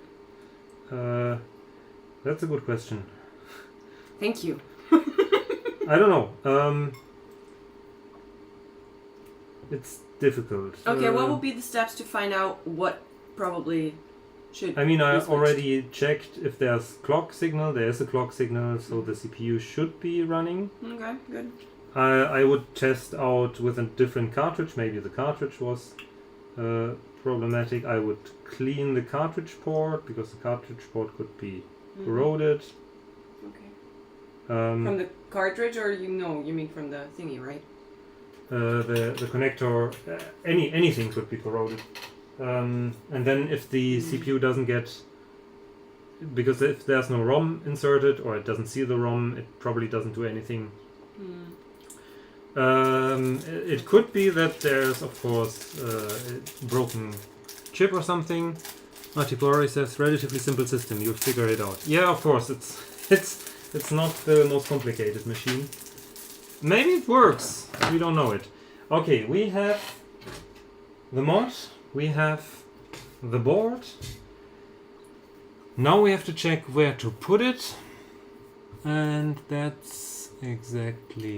That's a good question. Thank you. I don't know. It's difficult. Okay, what would be the steps to find out what probably should. I mean, I be switched. already checked if there's clock signal. There is a clock signal, so the CPU should be running. Okay, good. I would test out with a different cartridge. Maybe the cartridge was problematic. I would clean the cartridge port because the cartridge port could be corroded. Okay. From The the cartridge, or you mean from the thingy, right? connector, anything could be corroded. And then if the CPU doesn't get, because if there's no ROM inserted or it doesn't see the ROM, it probably doesn't do anything. It could be that there's, of course, a broken chip or something. Matipori says, relatively simple system, you'll figure it out. Yeah, of course, it's not the most complicated machine. Maybe it works, we don't know it. Okay, we have the mod, we have the board. Now we have to check where to put it. And that's exactly...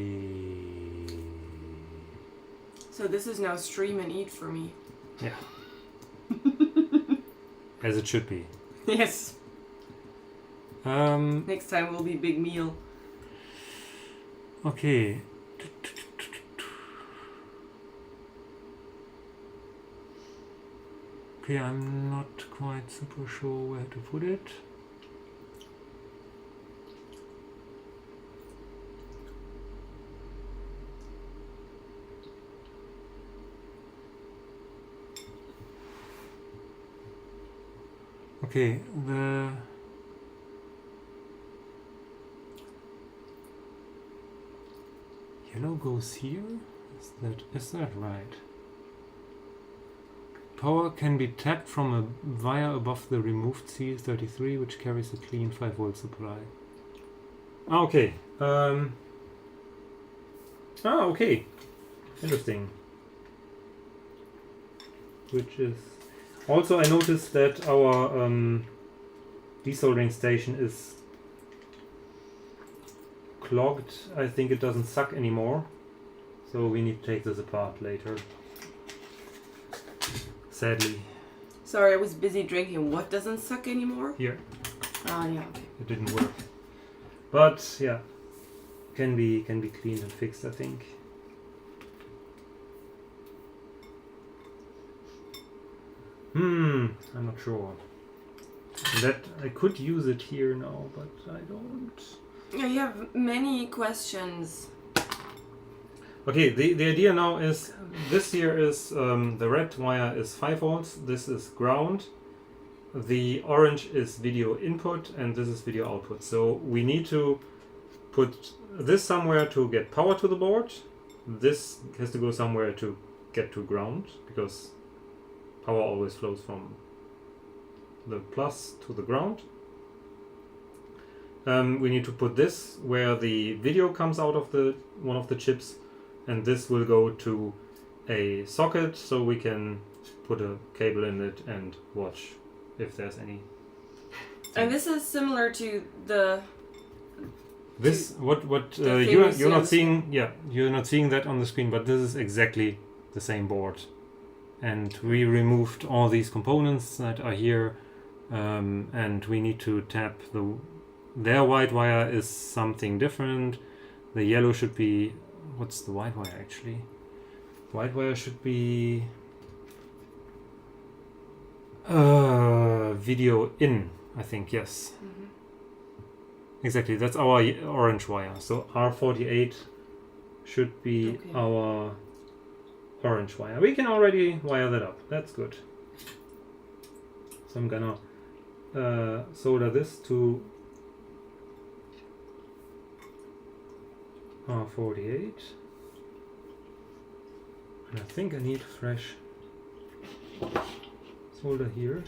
So this is now stream and eat for me. Yeah. As it should be. Yes. Next time will be big meal. Okay. Okay, I'm not quite super sure where to put it. Okay, the yellow goes here. Is that right? Power can be tapped from a wire above the removed CEST33, which carries a clean 5-volt supply. Okay. Okay. Interesting. Which is... Also, I noticed that our desoldering station is clogged. I think it doesn't suck anymore. So we need to take this apart later. Sadly. Sorry, I was busy drinking. What doesn't suck anymore? Here. Ah, yeah, okay. It didn't work. But yeah, can be cleaned and fixed, I think. I'm not sure. That I could use it here now, but I don't. I have many questions. Okay, the idea now is this here is the red wire is 5 volts. This is ground. The orange is video input, and this is video output. So we need to put this somewhere to get power to the board. This has to go somewhere to get to ground, because power always flows from the plus to the ground. We need to put this where the video comes out of the one of the chips, and this will go to a socket so we can put a cable in it and watch if there's any. And this is similar to the... This what the you're not seeing. Yeah, you're not seeing that on the screen, but this is exactly the same board. And we removed all these components that are here, and we need to tap their white wire is something different. The yellow should be, what's the white wire actually? White wire should be video in, I think, yes. Mm-hmm. Exactly, that's our orange wire. So R48 should be our orange wire. We can already wire that up. That's good. So I'm gonna solder this to R48. And I think I need fresh solder here.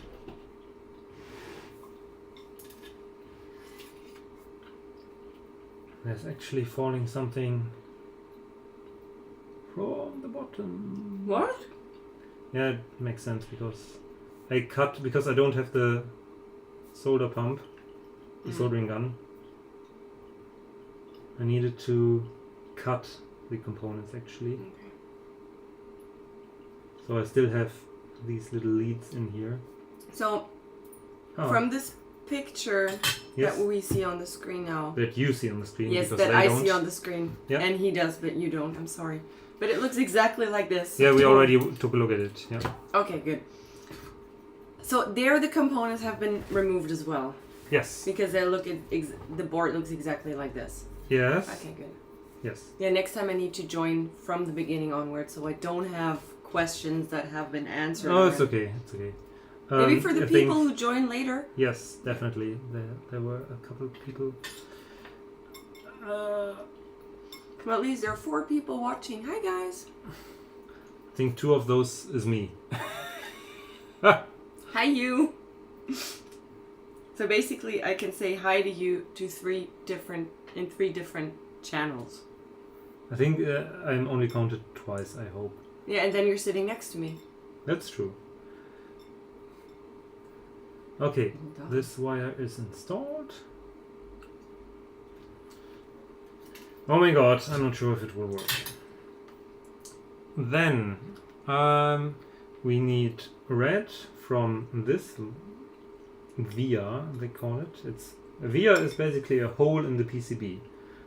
There's actually falling something from the bottom. What? Yeah, it makes sense because I cut, because I don't have the solder pump, the soldering gun. I needed to cut the components actually. Okay. So I still have these little leads in here. So from this picture Yes. that we see on the screen now. That you see on the screen. Yes, because that they I don't. see on the screen. Yeah. And he does, but you don't. I'm sorry. But it looks exactly like this. Yeah, we already took a look at it. Yeah. Okay, good. So there the components have been removed as well. Yes. Because they look at the board looks exactly like this. Yes. Okay, good. Yes. Yeah, next time I need to join from the beginning onward, so I don't have questions that have been answered. Oh, it's okay. It's okay. Maybe for the I people think, who join later. Yes, definitely. There were a couple of people. Well, at least there are 4 people watching. Hi, guys. I think 2 of those is me. Hi, you. So basically, I can say hi to you to 3 different channels. I think I'm only counted twice, I hope. Yeah, and then you're sitting next to me. That's true. Okay, this wire is installed. Oh my god, I'm not sure if it will work. Then, we need red from this via, they call it. A via is basically a hole in the PCB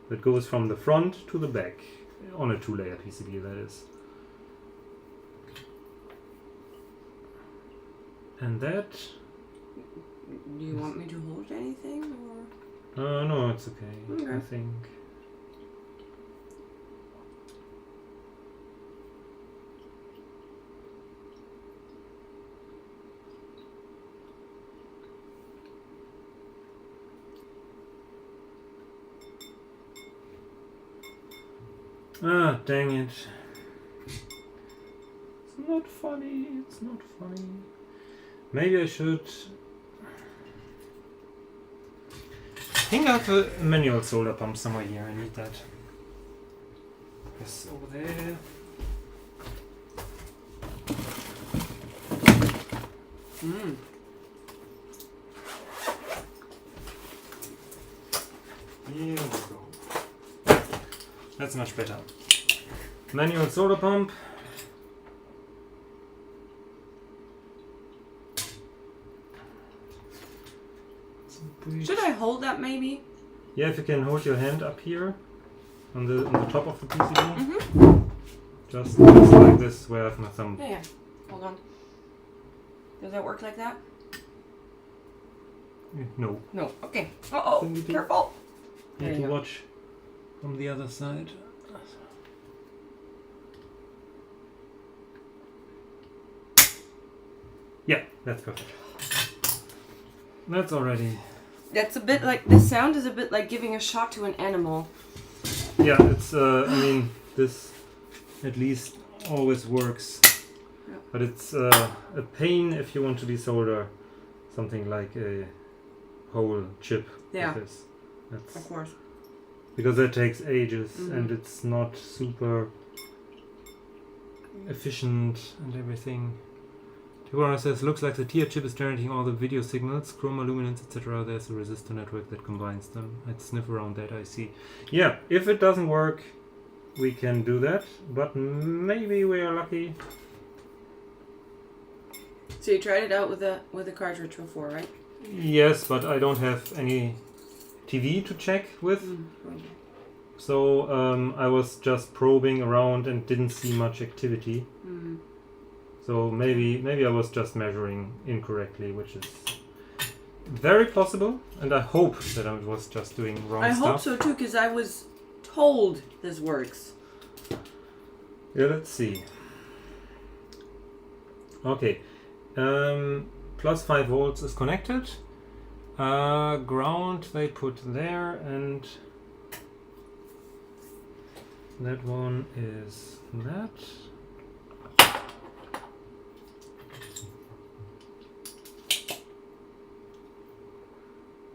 that goes from the front to the back on a 2-layer PCB, that is. And that... Do you want me to hold anything, or? no, it's okay. I think... Ah, dang it. It's not funny, it's not funny. Maybe I should... I think I have a manual solder pump somewhere here, I need that. Yes, over there. Here we go. That's much better. Manual solder pump. Should I hold that maybe? Yeah, if you can hold your hand up here on the top of the PCB. Mm-hmm. Just like this, where I have my thumb. Yeah. Hold on. Does that work like that? No. No. Okay. Uh-oh. Careful. You have to watch from the other side. Yeah, that's perfect. That's already... That's a bit like, the sound is a bit like giving a shot to an animal. Yeah, it's, I mean, this at least always works. Yeah. But it's a pain if you want to desolder something like a whole chip like this. That's, of course. because that takes ages and it's not super efficient and everything. Tiburon says, looks like the TIA chip is generating all the video signals, chroma, luminance, etc. There's a resistor network that combines them. I'd sniff around that, I see. Yeah, if it doesn't work, we can do that, but maybe we are lucky. So you tried it out with a cartridge before, right? Yes, but I don't have any TV to check with. So I was just probing around and didn't see much activity. So maybe I was just measuring incorrectly, which is very possible, and I hope that I was just doing wrong stuff. I hope so too, because I was told this works. Yeah, let's see. Okay, plus 5 volts is connected. Ground they put there, and that one is that.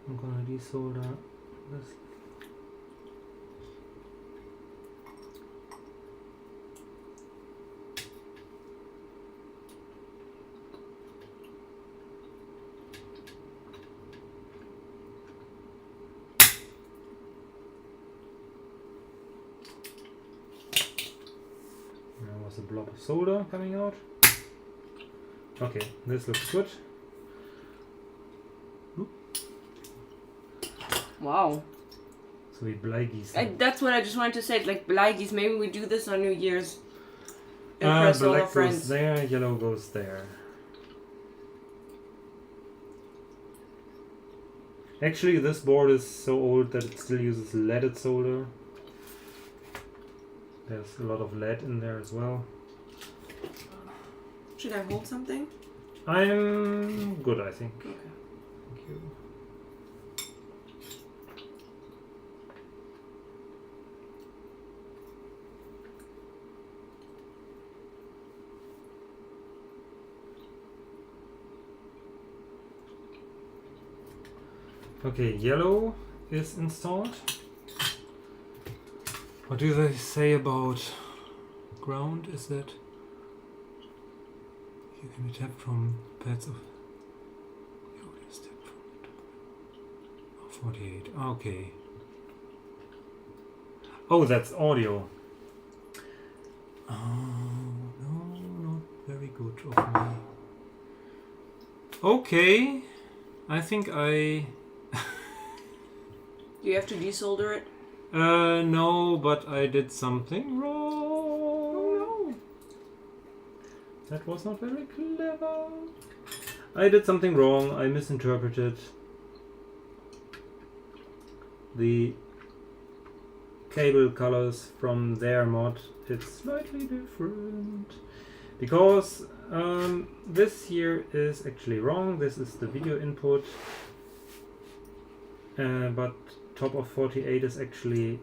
I'm gonna desolder this. There was a blob of solder coming out. Okay, this looks good. wow. So we Bleigießen. That's what I just wanted to say. Like Bleigie's. Maybe we do this on New Year's. Impress all our Black friends. goes there, yellow goes there. Actually, this board is so old that it still uses leaded solder. There's a lot of lead in there as well. Should I hold something? I'm good, I think. Okay. Thank you. Okay, yellow is installed. What do they say about ground? Is that you can be tapped from pads of 48. Okay. Oh, that's audio. Oh no, not very good of me. Okay, I think I. Do you have to desolder it? No, but I did something wrong. Oh no. That was not very clever. I did something wrong. I misinterpreted the cable colors from their mod. It's slightly different. Because this here is actually wrong. This is the video input. But top of 48 is actually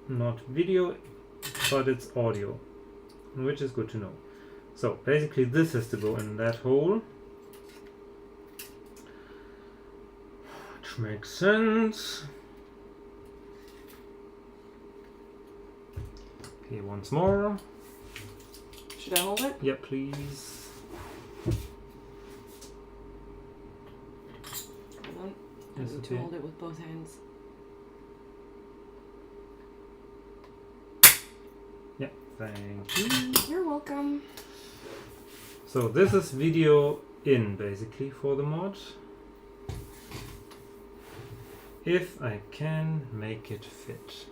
not video, but it's audio, which is good to know. So basically this has to go in that hole, which makes sense. Okay, once more. Should I hold it? Yeah, please. Hold on. I Yes, need okay. to hold it with both hands. Yeah, thank you. You're welcome. So this is video in basically for the mod. If I can make it fit.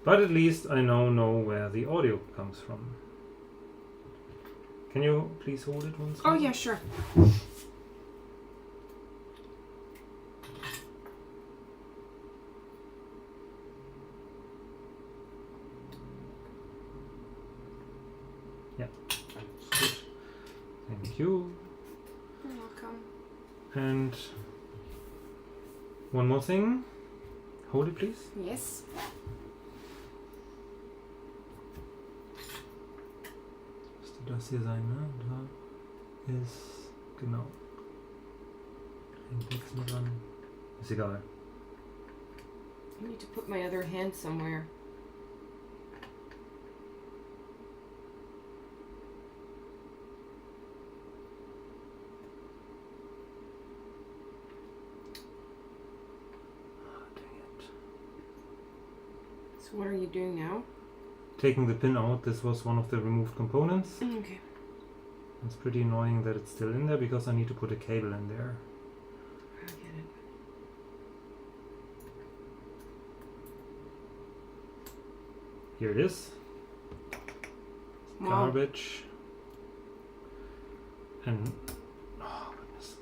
But at least I now know where the audio comes from. Can you please hold it once more? Oh yeah, sure. Yeah, that's good. Thank you. You're welcome. And one more thing. Hold it, please. Yes. Müsste das hier sein, ne? Da ist, genau. Hängt nichts mehr dran. Ist egal. I need to put my other hand somewhere. Ah, dang it. So what are you doing now? Taking the pin out, this was one of the removed components. Okay. It's pretty annoying that it's still in there because I need to put a cable in there. I get it. Here it is. Wow. Garbage. And oh goodness.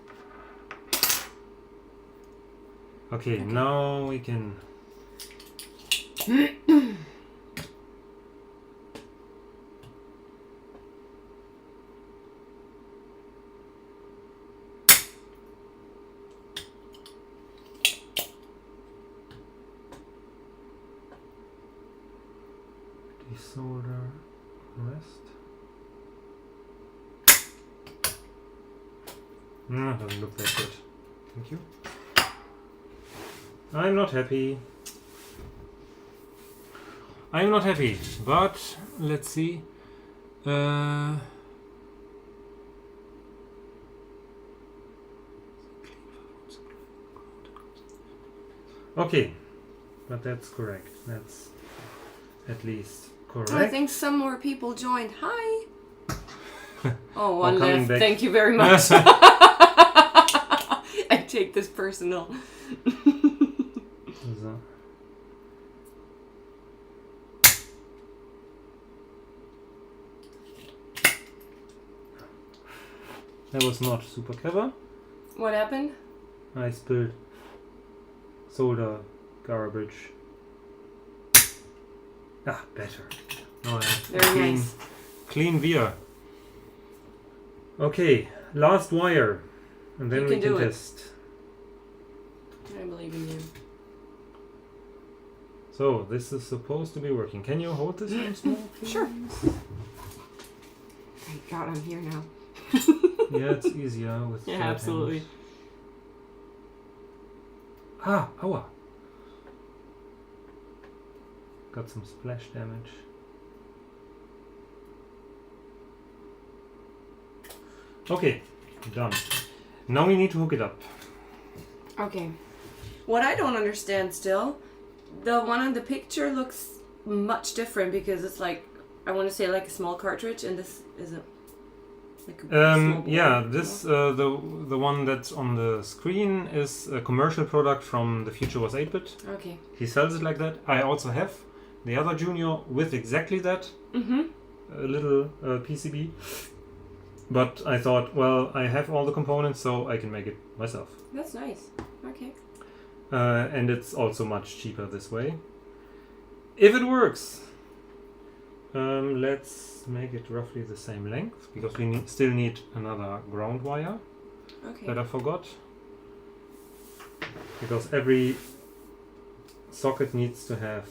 Okay, now we can desolder rest. No, doesn't look that good. Thank you. I'm not happy. I'm not happy, but let's see. Okay, but that's correct. That's at least correct. I think some more people joined. Hi. Oh, one coming left. back. Thank you very much. take this personal. So. That was not super clever. What happened? I spilled solder garbage. Ah, better. Now I have Very nice. clean via. Okay, last wire. And then You we can can do it. test. I believe in you. So, this is supposed to be working. Can you hold this one small? Sure. Thank God I'm here now. Yeah, it's easier with Yeah, third absolutely. hand. Ah, aua. Got some splash damage. Okay, done. Now we need to hook it up. Okay. What I don't understand still, the one on the picture looks much different because it's like, I want to say like a small cartridge, and this isn't like a small board, Yeah, you this know? the one that's on the screen is a commercial product from The Future Was 8-Bit. Okay. He sells it like that. I also have the other Junior with exactly that. Mm-hmm. A little PCB. But I thought, well, I have all the components, so I can make it myself. That's nice. Okay. And it's also much cheaper this way. If it works, let's make it roughly the same length, because we still need another ground wire Okay. that I forgot. Because every socket needs to have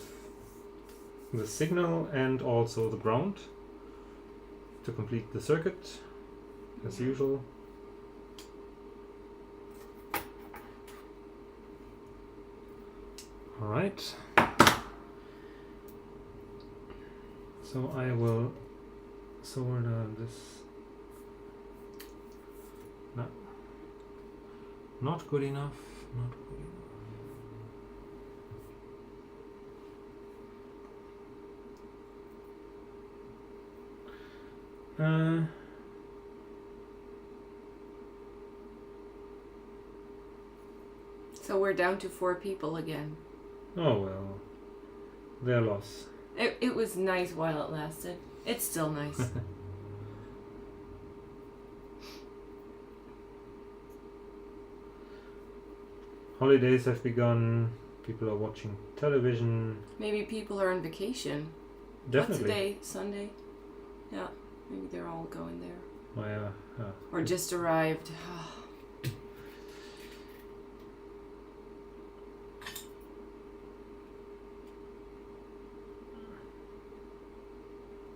the signal and also the ground to complete the circuit, as usual. Alright. So I will solder this. No. Not good enough. Not good enough. So we're down to 4 people again. Oh well. Their loss. It was nice while it lasted. It's still nice. Holidays have begun. People are watching television. Maybe people are on vacation. Definitely. What's today? Sunday? Yeah. Maybe they're all going there. Oh, yeah. Or just arrived.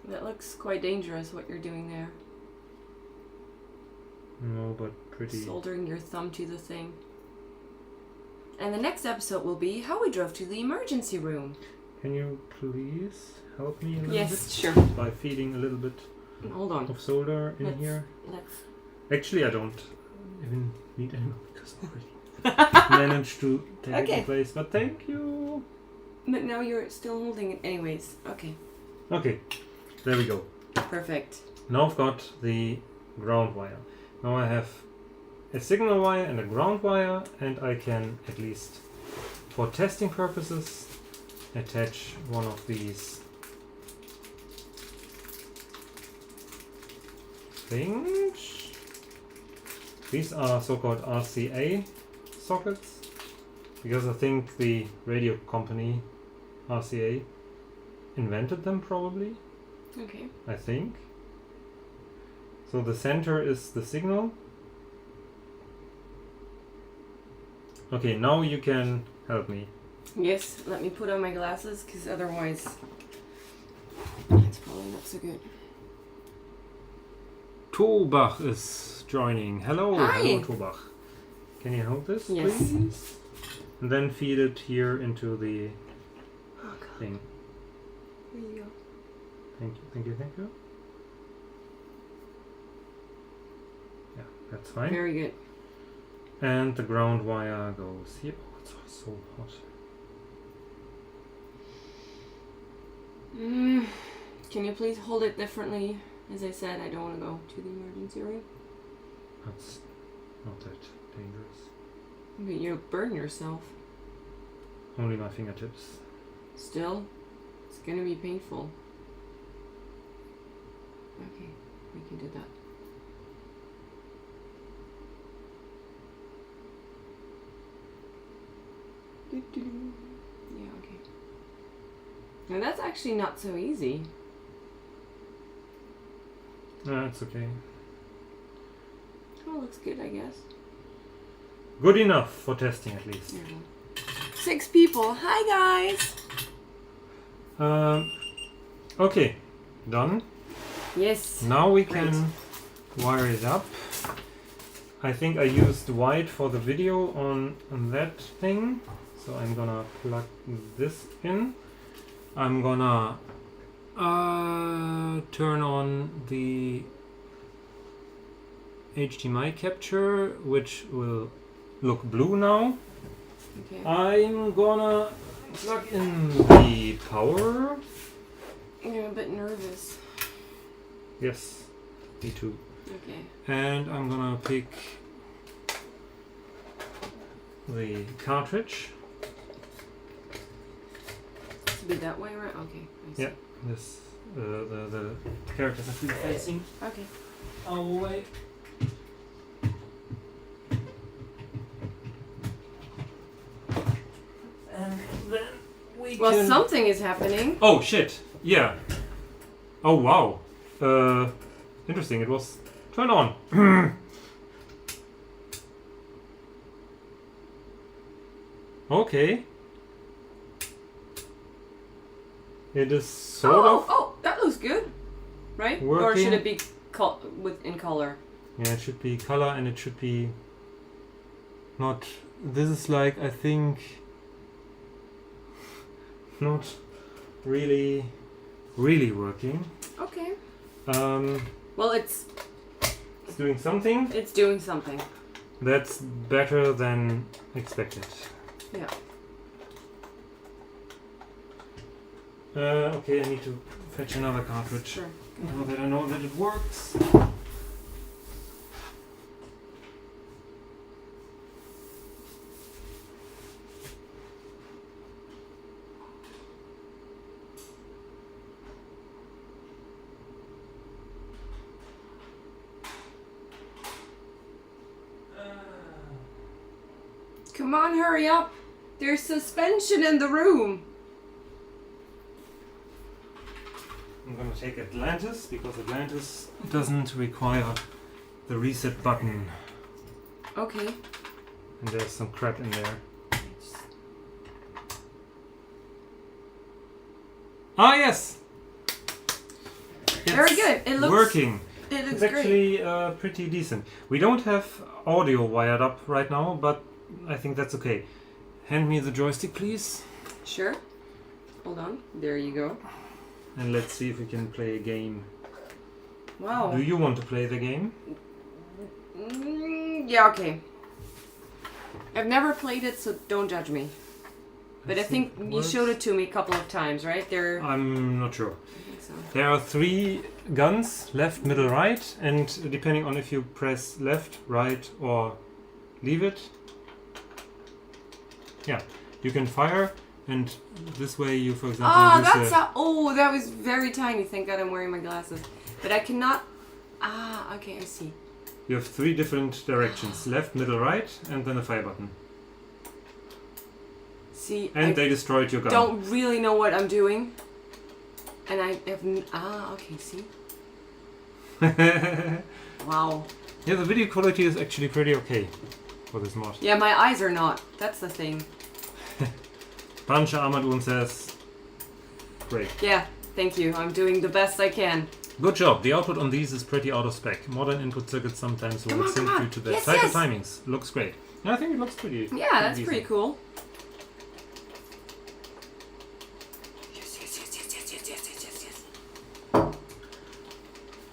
That looks quite dangerous what you're doing there. No, but pretty. Soldering your thumb to the thing. And the next episode will be how we drove to the emergency room. Can you please help me a little Yes, bit? sure. By feeding a little bit Hold on. of solder in here. Let's. Actually, I don't even need any more because I already managed to take it in place. But thank you. But now you're still holding it anyways. Okay. Okay, there we go. Perfect. Now I've got the ground wire. Now I have a signal wire and a ground wire, and I can, at least for testing purposes, attach one of these things. These are so-called RCA sockets, because I think the radio company RCA invented them, probably. Okay. I think. So the center is the signal. Okay, now you can help me. Yes, let me put on my glasses because otherwise it's probably not so good. Tobach is joining. Hello, Hi. hello Tobach. Can you hold this, Yes. please? And then feed it here into the thing. There you go. Thank you, thank you, thank you. Yeah, that's fine. Very good. And the ground wire goes here. Oh, it's so hot. Can you please hold it differently? As I said, I don't want to go to the emergency room. That's not that dangerous. But you burn yourself. Only my fingertips. Still, it's gonna be painful. Okay, we can do that. Yeah, okay. And that's actually not so easy. No, it's okay. Oh, looks good, I guess. Good enough for testing, at least. Yeah. 6 people. Hi, guys. Okay, done. Yes. Now we Great. can wire it up. I think I used white for the video on that thing. So I'm gonna plug this in. I'm gonna turn on the HDMI capture, which will look blue now. Okay. I'm gonna plug in the power. I'm a bit nervous. Yes, me too. Okay. And I'm gonna pick the cartridge. To be that way, right? Okay. I see. Yeah, this the characters have to be facing Okay. our way. And then we Well, can... something is happening. Oh shit! Yeah. Oh wow. Interesting. It was turned on. Okay. It is sort of. Oh, that looks good, right? Or Working. should it be in color? Yeah, it should be color, and it should be not. This is like, I think, not really working. Okay. Well, it's doing something. It's doing something. That's better than expected. Yeah. Okay, I need to fetch another cartridge. Sure. Now that I know that it works. Come on, hurry up! There's suspension in the room. I'm gonna take Atlantis because Atlantis doesn't require the reset button. Okay. And there's some crap in there. Ah, yes! Very good. It looks working. It looks It's great. actually pretty decent. We don't have audio wired up right now, but I think that's okay. Hand me the joystick, please. Sure. Hold on. There you go. And let's see if we can play a game. Wow. Do you want to play the game? Yeah, okay. I've never played it, so don't judge me. But I think it you works. showed it to me a couple of times, right? I'm not sure. I think so. There are 3 guns, left, middle, right, and depending on if you press left, right, or leave it, yeah, you can fire, and this way you, for example, use that was very tiny. Thank God I'm wearing my glasses. But I cannot. Ah, okay, I see. you have 3 different directions, left, middle, right, and then a fire button. See, And I they destroyed your gun. don't really know what I'm doing. And I have. Okay, see? Wow. Yeah, the video quality is actually pretty okay for this mod. Yeah, my eyes are not. That's the thing. Pancha Amadun says, great. Yeah, thank you. I'm doing the best I can. Good job. The output on these is pretty out of spec. Modern input circuits sometimes Come won't on, sync come on. due to the Yes, tighter yes. timings. Looks great. And I think it looks pretty. Yeah, that's decent. pretty cool.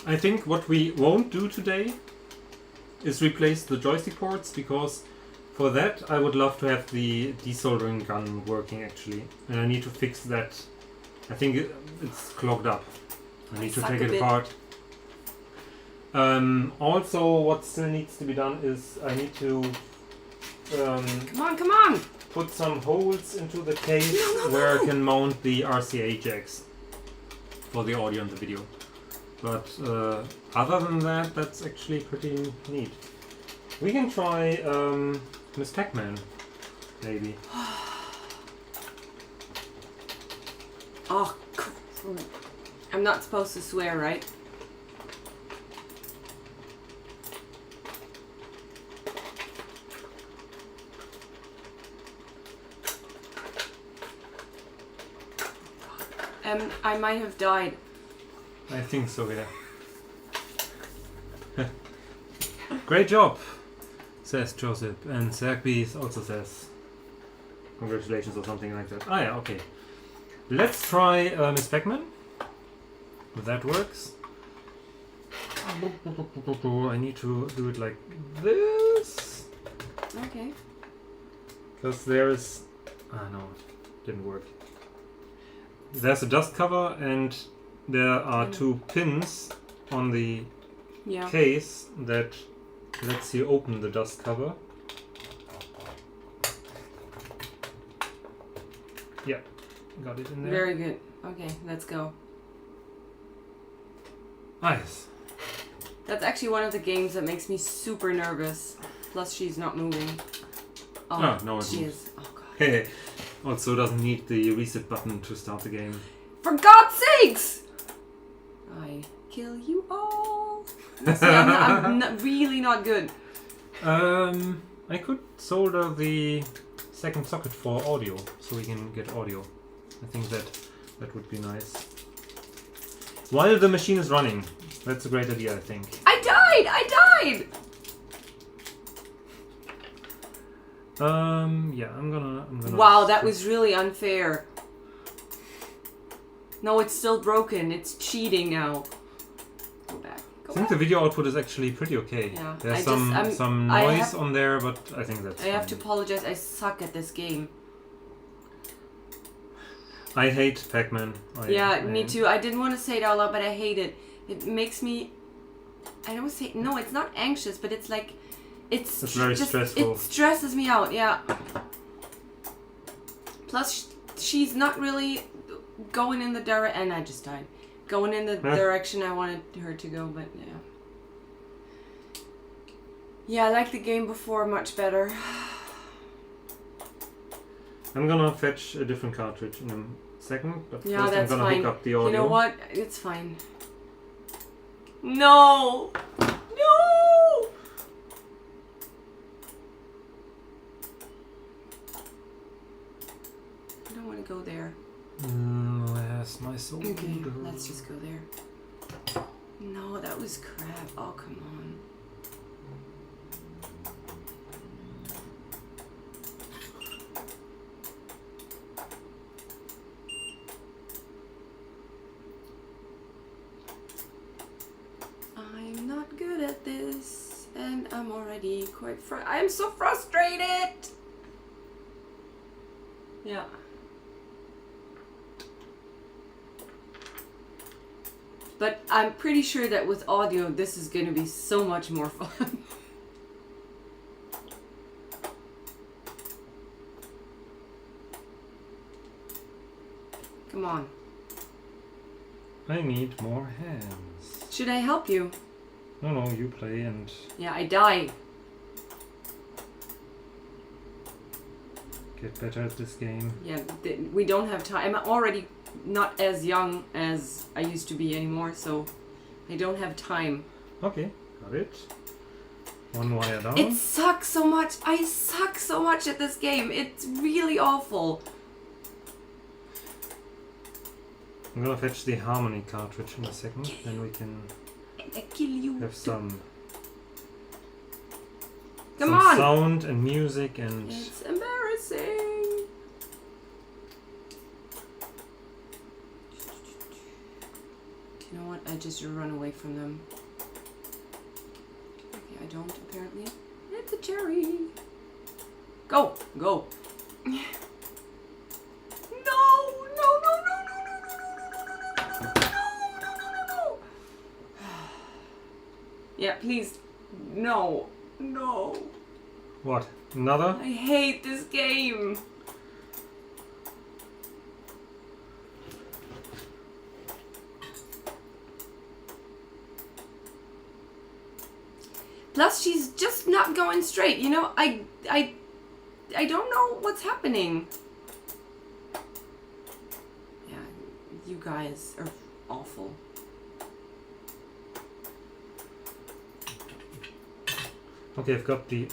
I think what we won't do today is replace the joystick ports, because for that I would love to have the desoldering gun working actually, and I need to fix that. I think it's clogged up. I need to Suck take a it bit. apart. Also, what still needs to be done is I need to Come on! put some holes into the case where I can mount the RCA jacks for the audio and the video. But other than that, that's actually pretty neat. We can try Miss Pac-Man, maybe. Oh, I'm not supposed to swear, right? I might have died. I think so, yeah. Great job, says Joseph. And Sergby also says congratulations or something like that. Ah, yeah, okay. Let's try Miss Pac-Man. If that works. I need to do it like this. Okay. Because there's... Ah, no, it didn't work. There's a dust cover and there are two pins on the case that lets you open the dust cover. Yeah, got it in there. Very good. Okay, let's go. Nice. That's actually one of the games that makes me super nervous. Plus, she's not moving. Oh, no, she moves. is. Oh god. Also doesn't need the reset button to start the game. For God's sakes! I kill you all. See, I'm really not good. I could solder the second socket for audio, so we can get audio. I think that would be nice. While the machine is running, that's a great idea, I think. I died! Yeah, I'm gonna. Wow, that was really unfair. No, it's still broken. It's cheating now. Go back. I think the video output is actually pretty okay. Yeah. There's some noise on there, but I think that's I have to apologize. I suck at this game. I hate Pac-Man. Me too. I didn't want to say it out loud, but I hate it. It makes me... I don't say... No, it's not anxious, but it's like... It's very stressful. It stresses me out, yeah. Plus, she's not really going in the direction... And I just died. Going in the direction I wanted her to go, but yeah. Yeah, I like the game before much better. I'm gonna fetch a different cartridge in a second, but yeah, first that's I'm gonna fine. hook up the audio. You know what? It's fine. No! No! I don't want to go there. Where's my soul? Okay, let's just go there. No, that was crap. Oh, come on. I'm not good at this, and I'm already quite I'm so frustrated! Yeah. But I'm pretty sure that with audio, this is going to be so much more fun. Come on. I need more hands. Should I help you? No, you play and... Yeah, I die. Get better at this game. Yeah, we don't have time. I'm already not as young as I used to be anymore, so I don't have time. Okay, got it. One wire down. It sucks so much. I suck so much at this game. It's really awful. I'm gonna fetch the harmony cartridge in a second, then we can kill you. have some sound and music and... It's embarrassing. You know what? I just run away from them. Okay, I don't apparently. It's a cherry. Go! Go! Yeah, please. No. No. What? Another? I hate this game. Plus, she's just not going straight. You know, I don't know what's happening. Yeah, you guys are awful. Okay, I've got the...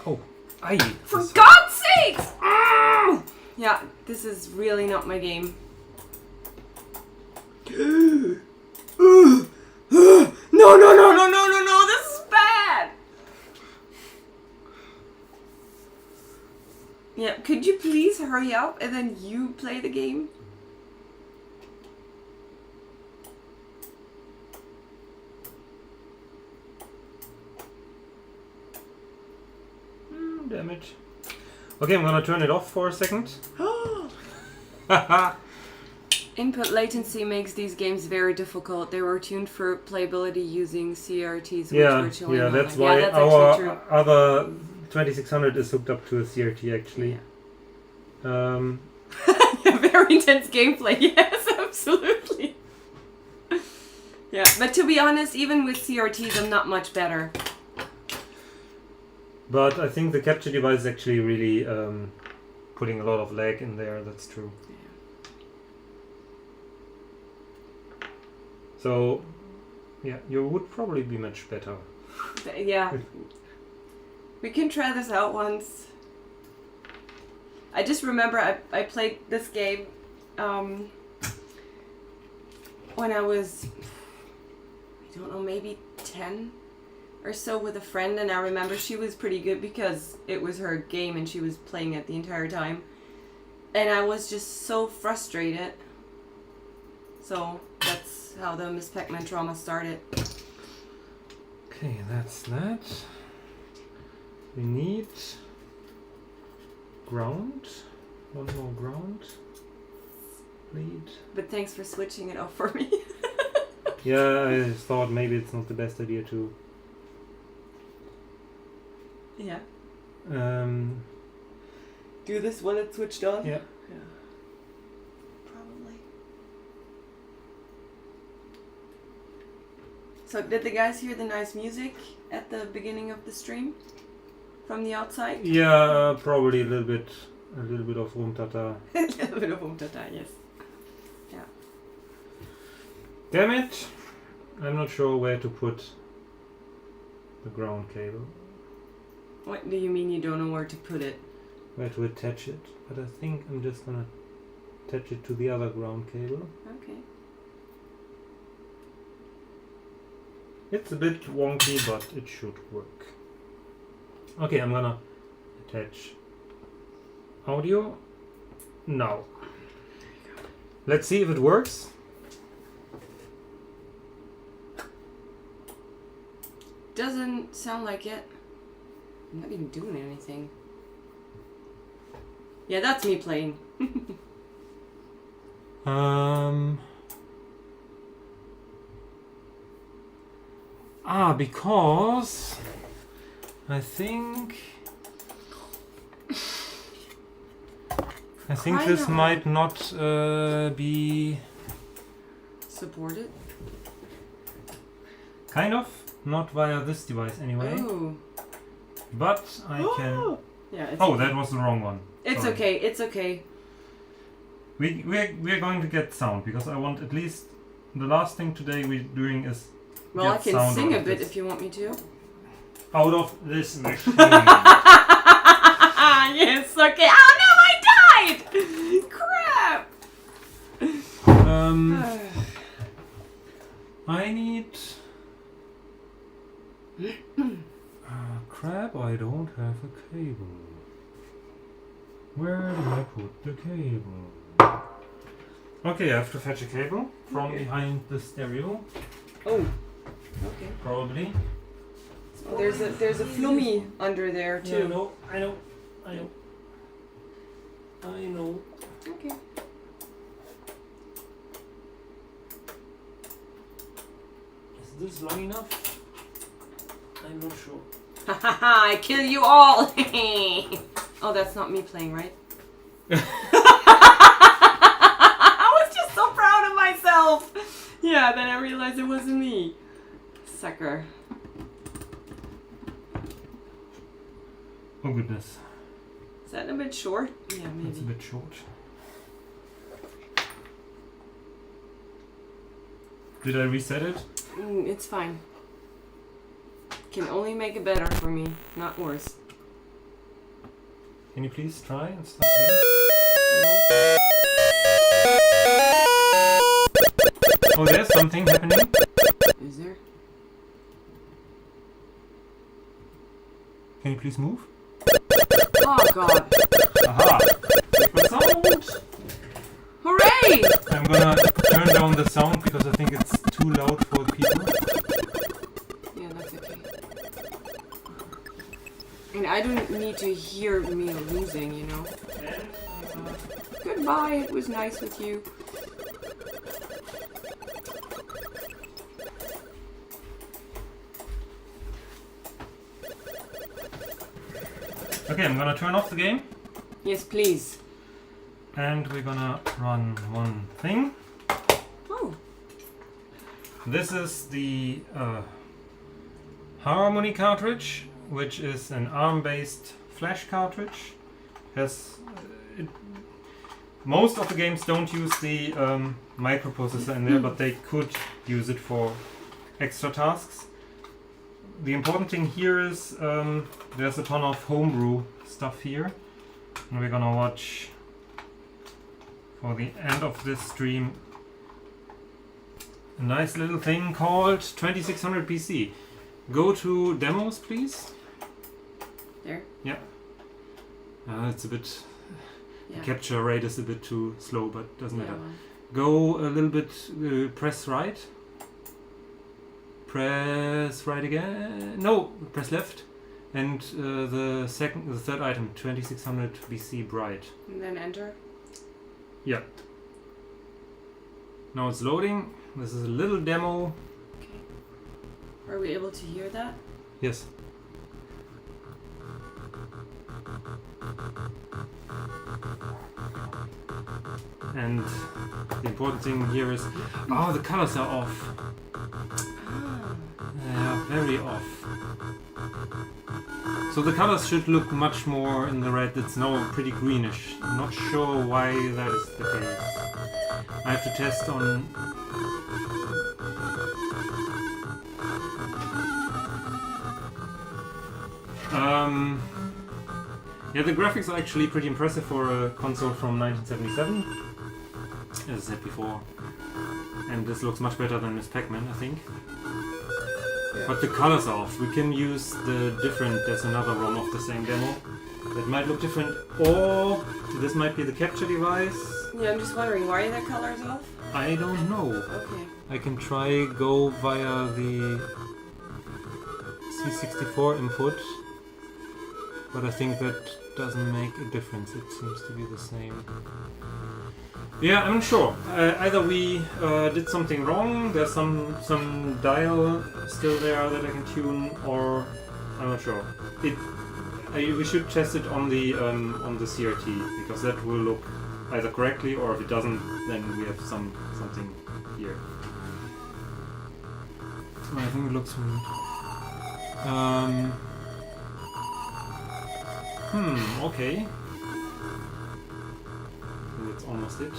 Oh, aye! For God's sakes! Mm! Yeah, this is really not my game. No, this is bad! Yeah, could you please hurry up and then you play the game? Damn it. Okay, I'm gonna turn it off for a second. Input latency makes these games very difficult. They were tuned for playability using CRTs, which were chilling. Yeah, that's online. why that's our other 2600 is hooked up to a CRT actually. Yeah. Yeah, very intense gameplay. Yes, absolutely. Yeah, but to be honest, even with CRTs, I'm not much better. But I think the capture device is actually really putting a lot of lag in there. That's true. Yeah. So, yeah, you would probably be much better. Yeah. We can try this out once. I just remember I played this game when I was, I don't know, maybe 10 or so with a friend, and I remember she was pretty good because it was her game and she was playing it the entire time. And I was just so frustrated. So that's how the Miss Pac-Man trauma started. Okay, that's that. We need ground. One more ground. Lead. But thanks for switching it off for me. Yeah, I thought maybe it's not the best idea to. Yeah. Do Do this when it's switched on? Yeah. Yeah. Probably. So did the guys hear the nice music at the beginning of the stream? From the outside? Yeah, probably a little bit of Rumtata. A little bit of Umtata, yes. Yeah. Damn it! I'm not sure where to put the ground cable. What do you mean you don't know where to put it? Where to attach it. But I think I'm just gonna attach it to the other ground cable. Okay. It's a bit wonky, but it should work. Okay, I'm gonna attach audio now. Let's see if it works. Doesn't sound like it. I'm not even doing anything. Yeah, that's me playing. Because I think this might not be Supported? kind of not via this device anyway. Oh. But I can. Yeah. It's Oh, okay. that was the wrong one. It's Sorry. okay. It's okay. We're going to get sound because I want at least the last thing today we're doing is Well, I get can sound sing out a of bit this. if you want me to. Out of this machine. Yes. Okay. Oh no! I died. Crap. I need. Crap! I don't have a cable. Where do I put the cable? Okay, I have to fetch a cable from behind the stereo. Oh. Okay. Probably. Oh, there's a flummy under there too. Yeah, I know. Okay. Is this long enough? I'm not sure. I kill you all! Oh, that's not me playing, right? I was just so proud of myself! Yeah, then I realized it wasn't me. Sucker. Oh goodness. Is that a bit short? Yeah, maybe. It's a bit short. Did I reset it? It's fine. Can only make it better for me, not worse. Can you please try and start again? Oh, there's something happening. Is there? Can you please move? Oh god. Aha! Different sound! Hooray! I'm gonna turn down the sound because I think it's too loud for people. Yeah, that's okay. And I don't need to hear me losing, you know. Goodbye, it was nice with you. Okay, I'm gonna turn off the game. Yes, please. And we're gonna run one thing. Oh. This is the Harmony cartridge, which is an ARM-based flash cartridge. Most of the games don't use the microprocessor in there, but they could use it for extra tasks. The important thing here is there's a ton of homebrew stuff here, and we're gonna watch for the end of this stream a nice little thing called 2600 PC. Go to demos, please. There? Yeah. It's a bit... Yeah. The capture rate is a bit too slow, but doesn't matter. Well. Go a little bit, press right. Press right again. No, press left. And the third item, 2600 BC bright. And then enter. Yeah. Now it's loading. This is a little demo. Okay. Are we able to hear that? Yes. And the important thing here is, oh, the colors are off. They are very off. So the colors should look much more in the red. It's now pretty greenish. I'm not sure why that is the case. I have to test on... Yeah, the graphics are actually pretty impressive for a console from 1977, as I said before. And this looks much better than Miss Pac-Man, I think. Yeah. But the colors are off. We can use the different... There's another ROM of the same demo that might look different, or this might be the capture device. Yeah, I'm just wondering, why are the colors off? I don't know. Okay. I can try go via the C64 input, but I think that doesn't make a difference. It seems to be the same. Yeah, I'm not sure. Either we did something wrong, there's some dial still there that I can tune, or I'm not sure. We should test it on the CRT, because that will look either correctly, or if it doesn't, then we have something here. So I think it looks. Okay. That's almost it.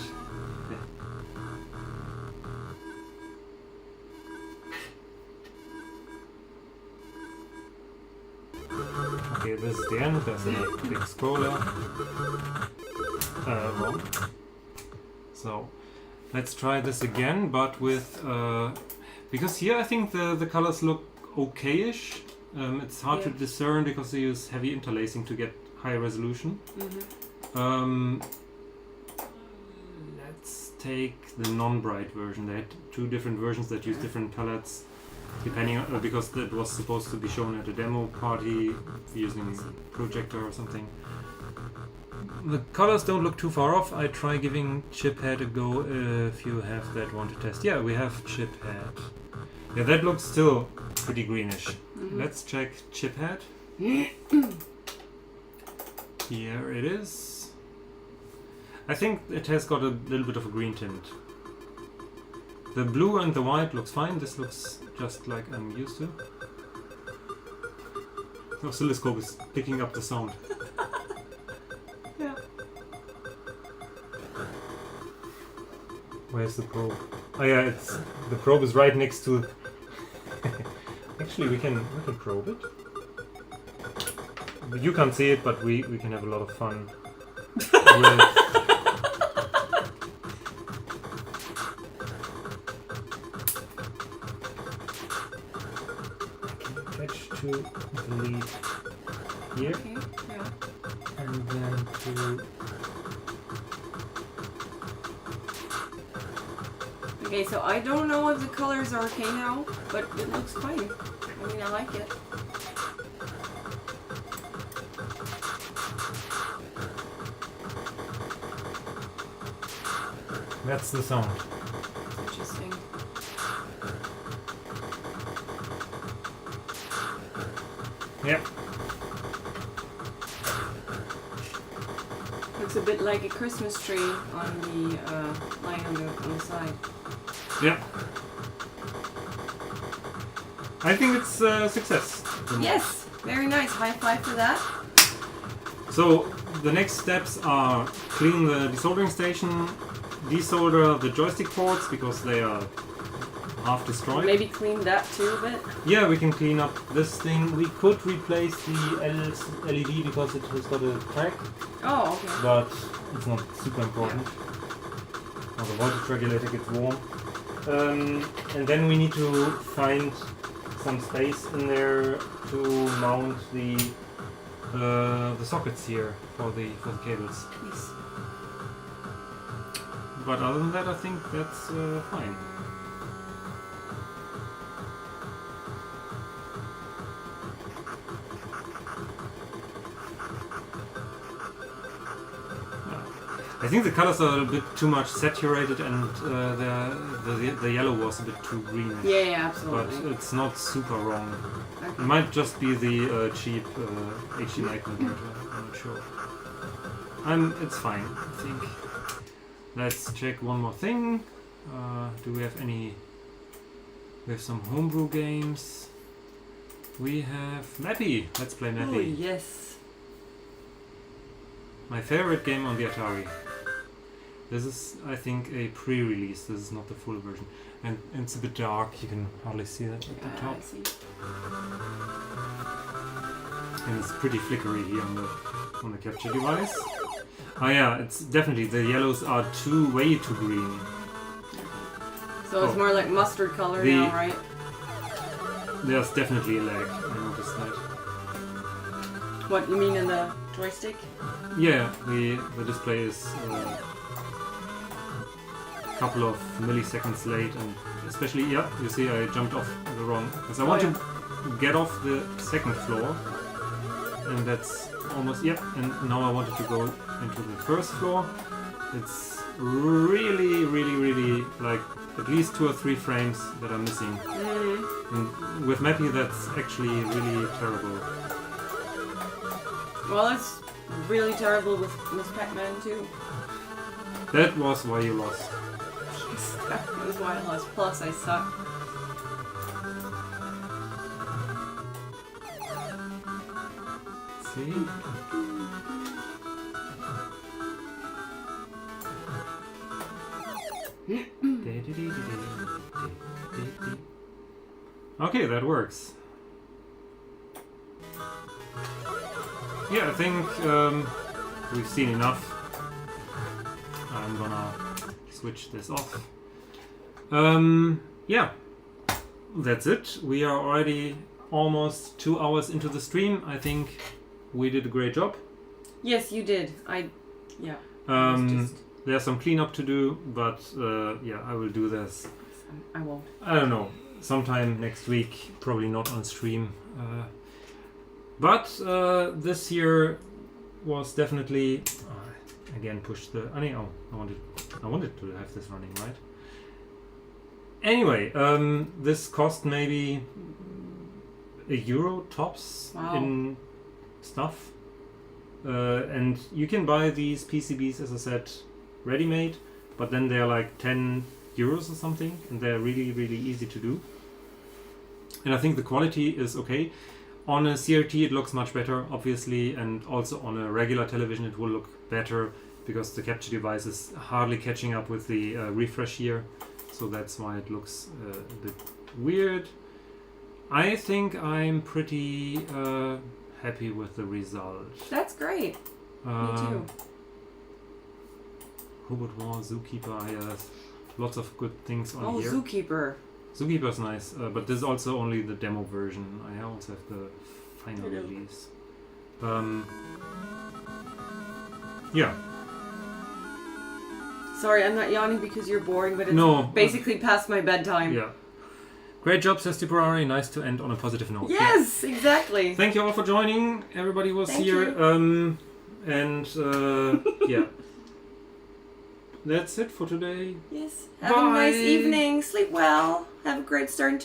Yeah. Okay, this is the end. There's a big scroller. Wrong. So, let's try this again, but with... because here I think the colors look okay-ish. It's hard to discern because they use heavy interlacing to get high resolution. Mm-hmm. Let's take the non-bright version. They had two different versions that use different palettes, depending on, because that was supposed to be shown at a demo party using a projector or something. The colors don't look too far off. I try giving chiphead a go if you have that one to test. Yeah, we have chiphead. Yeah, that looks still pretty greenish. Mm-hmm. Let's check chip head. Here it is. I think it has got a little bit of a green tint. The blue and the white looks fine. This looks just like I'm used to. The oscilloscope is picking up the sound. Yeah. Where's the probe? Oh yeah, the probe is right next to. Actually, we can probe it. You can't see it, but we can have a lot of fun. Attach to the lead here, Okay, yeah. and then to. Okay, so I don't know if the colors are okay now, but it looks fine. I mean, I like it. That's the sound. Interesting. Yeah. Looks a bit like a Christmas tree on the line on the side. Yeah. I think it's a success. Yes, very nice. High five for that. So the next steps are clean the desoldering station, desolder the joystick ports because they are half destroyed. Maybe clean that too a bit. Yeah, we can clean up this thing. We could replace the LED because it has got a crack, Oh, okay. but it's not super important. Now the voltage regulator gets warm. And then we need to find some space in there to mount the sockets here for the cables. Yes. But other than that, I think that's fine. I think the colors are a bit too much saturated, and the yellow was a bit too green. Yeah, absolutely. But it's not super wrong. Okay. It might just be the cheap HDMI converter. I'm not sure. It's fine, I think. Let's check one more thing. Do we have any? We have some homebrew games. We have Mappy. Let's play Mappy. Oh, yes. My favorite game on the Atari. This is, I think, a pre-release. This is not the full version. And it's a bit dark. You can hardly see that at the top. I see. And it's pretty flickery here on the capture device. Oh yeah, it's definitely, the yellows are way too green. So it's more like mustard color now, right? There's definitely a lag. I noticed that. What, you mean in the joystick? Yeah, the display is a couple of milliseconds late, and especially, yeah, you see I jumped off the wrong, because I want to get off the second floor, and that's almost, yeah, and now I wanted to go into the first floor. It's really like at least 2 or 3 frames that are missing. And with Mappy that's actually really terrible. Well, it's really terrible with Miss Pac-Man too. That was why you lost. Yes, that was why I lost. Plus, I suck. See? Okay, that works. Yeah, I think we've seen enough. I'm gonna switch this off. Yeah, that's it. We are already almost 2 hours into the stream. I think we did a great job. Yes, you did. Yeah. There's some cleanup to do, but yeah, I will do this. I won't. I don't know, sometime next week, probably not on stream. But this year was definitely again push the. I wanted to have this running, right? Anyway, this cost maybe €1 tops Wow. in stuff. And you can buy these PCBs, as I said, ready-made, but then they're like €10 or something, and they're really, really easy to do. And I think the quality is okay. On a CRT it looks much better, obviously, and also on a regular television it will look better because the capture device is hardly catching up with the refresh here, so that's why it looks a bit weird. I think I'm pretty happy with the result. That's great. Me too. Robot War, Zookeeper, lots of good things on here. Zookeeper. Zookeeper's nice, but this is also only the demo version. I also have the final release. Yeah. Sorry, I'm not yawning because you're boring, but it's No, basically past my bedtime. Yeah. Great job, CEST Temporary. Nice to end on a positive note. Yes, exactly. Thank you all for joining. Everybody was Thank here. you. Yeah. That's it for today. Yes. Have a nice Bye. evening. Sleep well. Have a great start into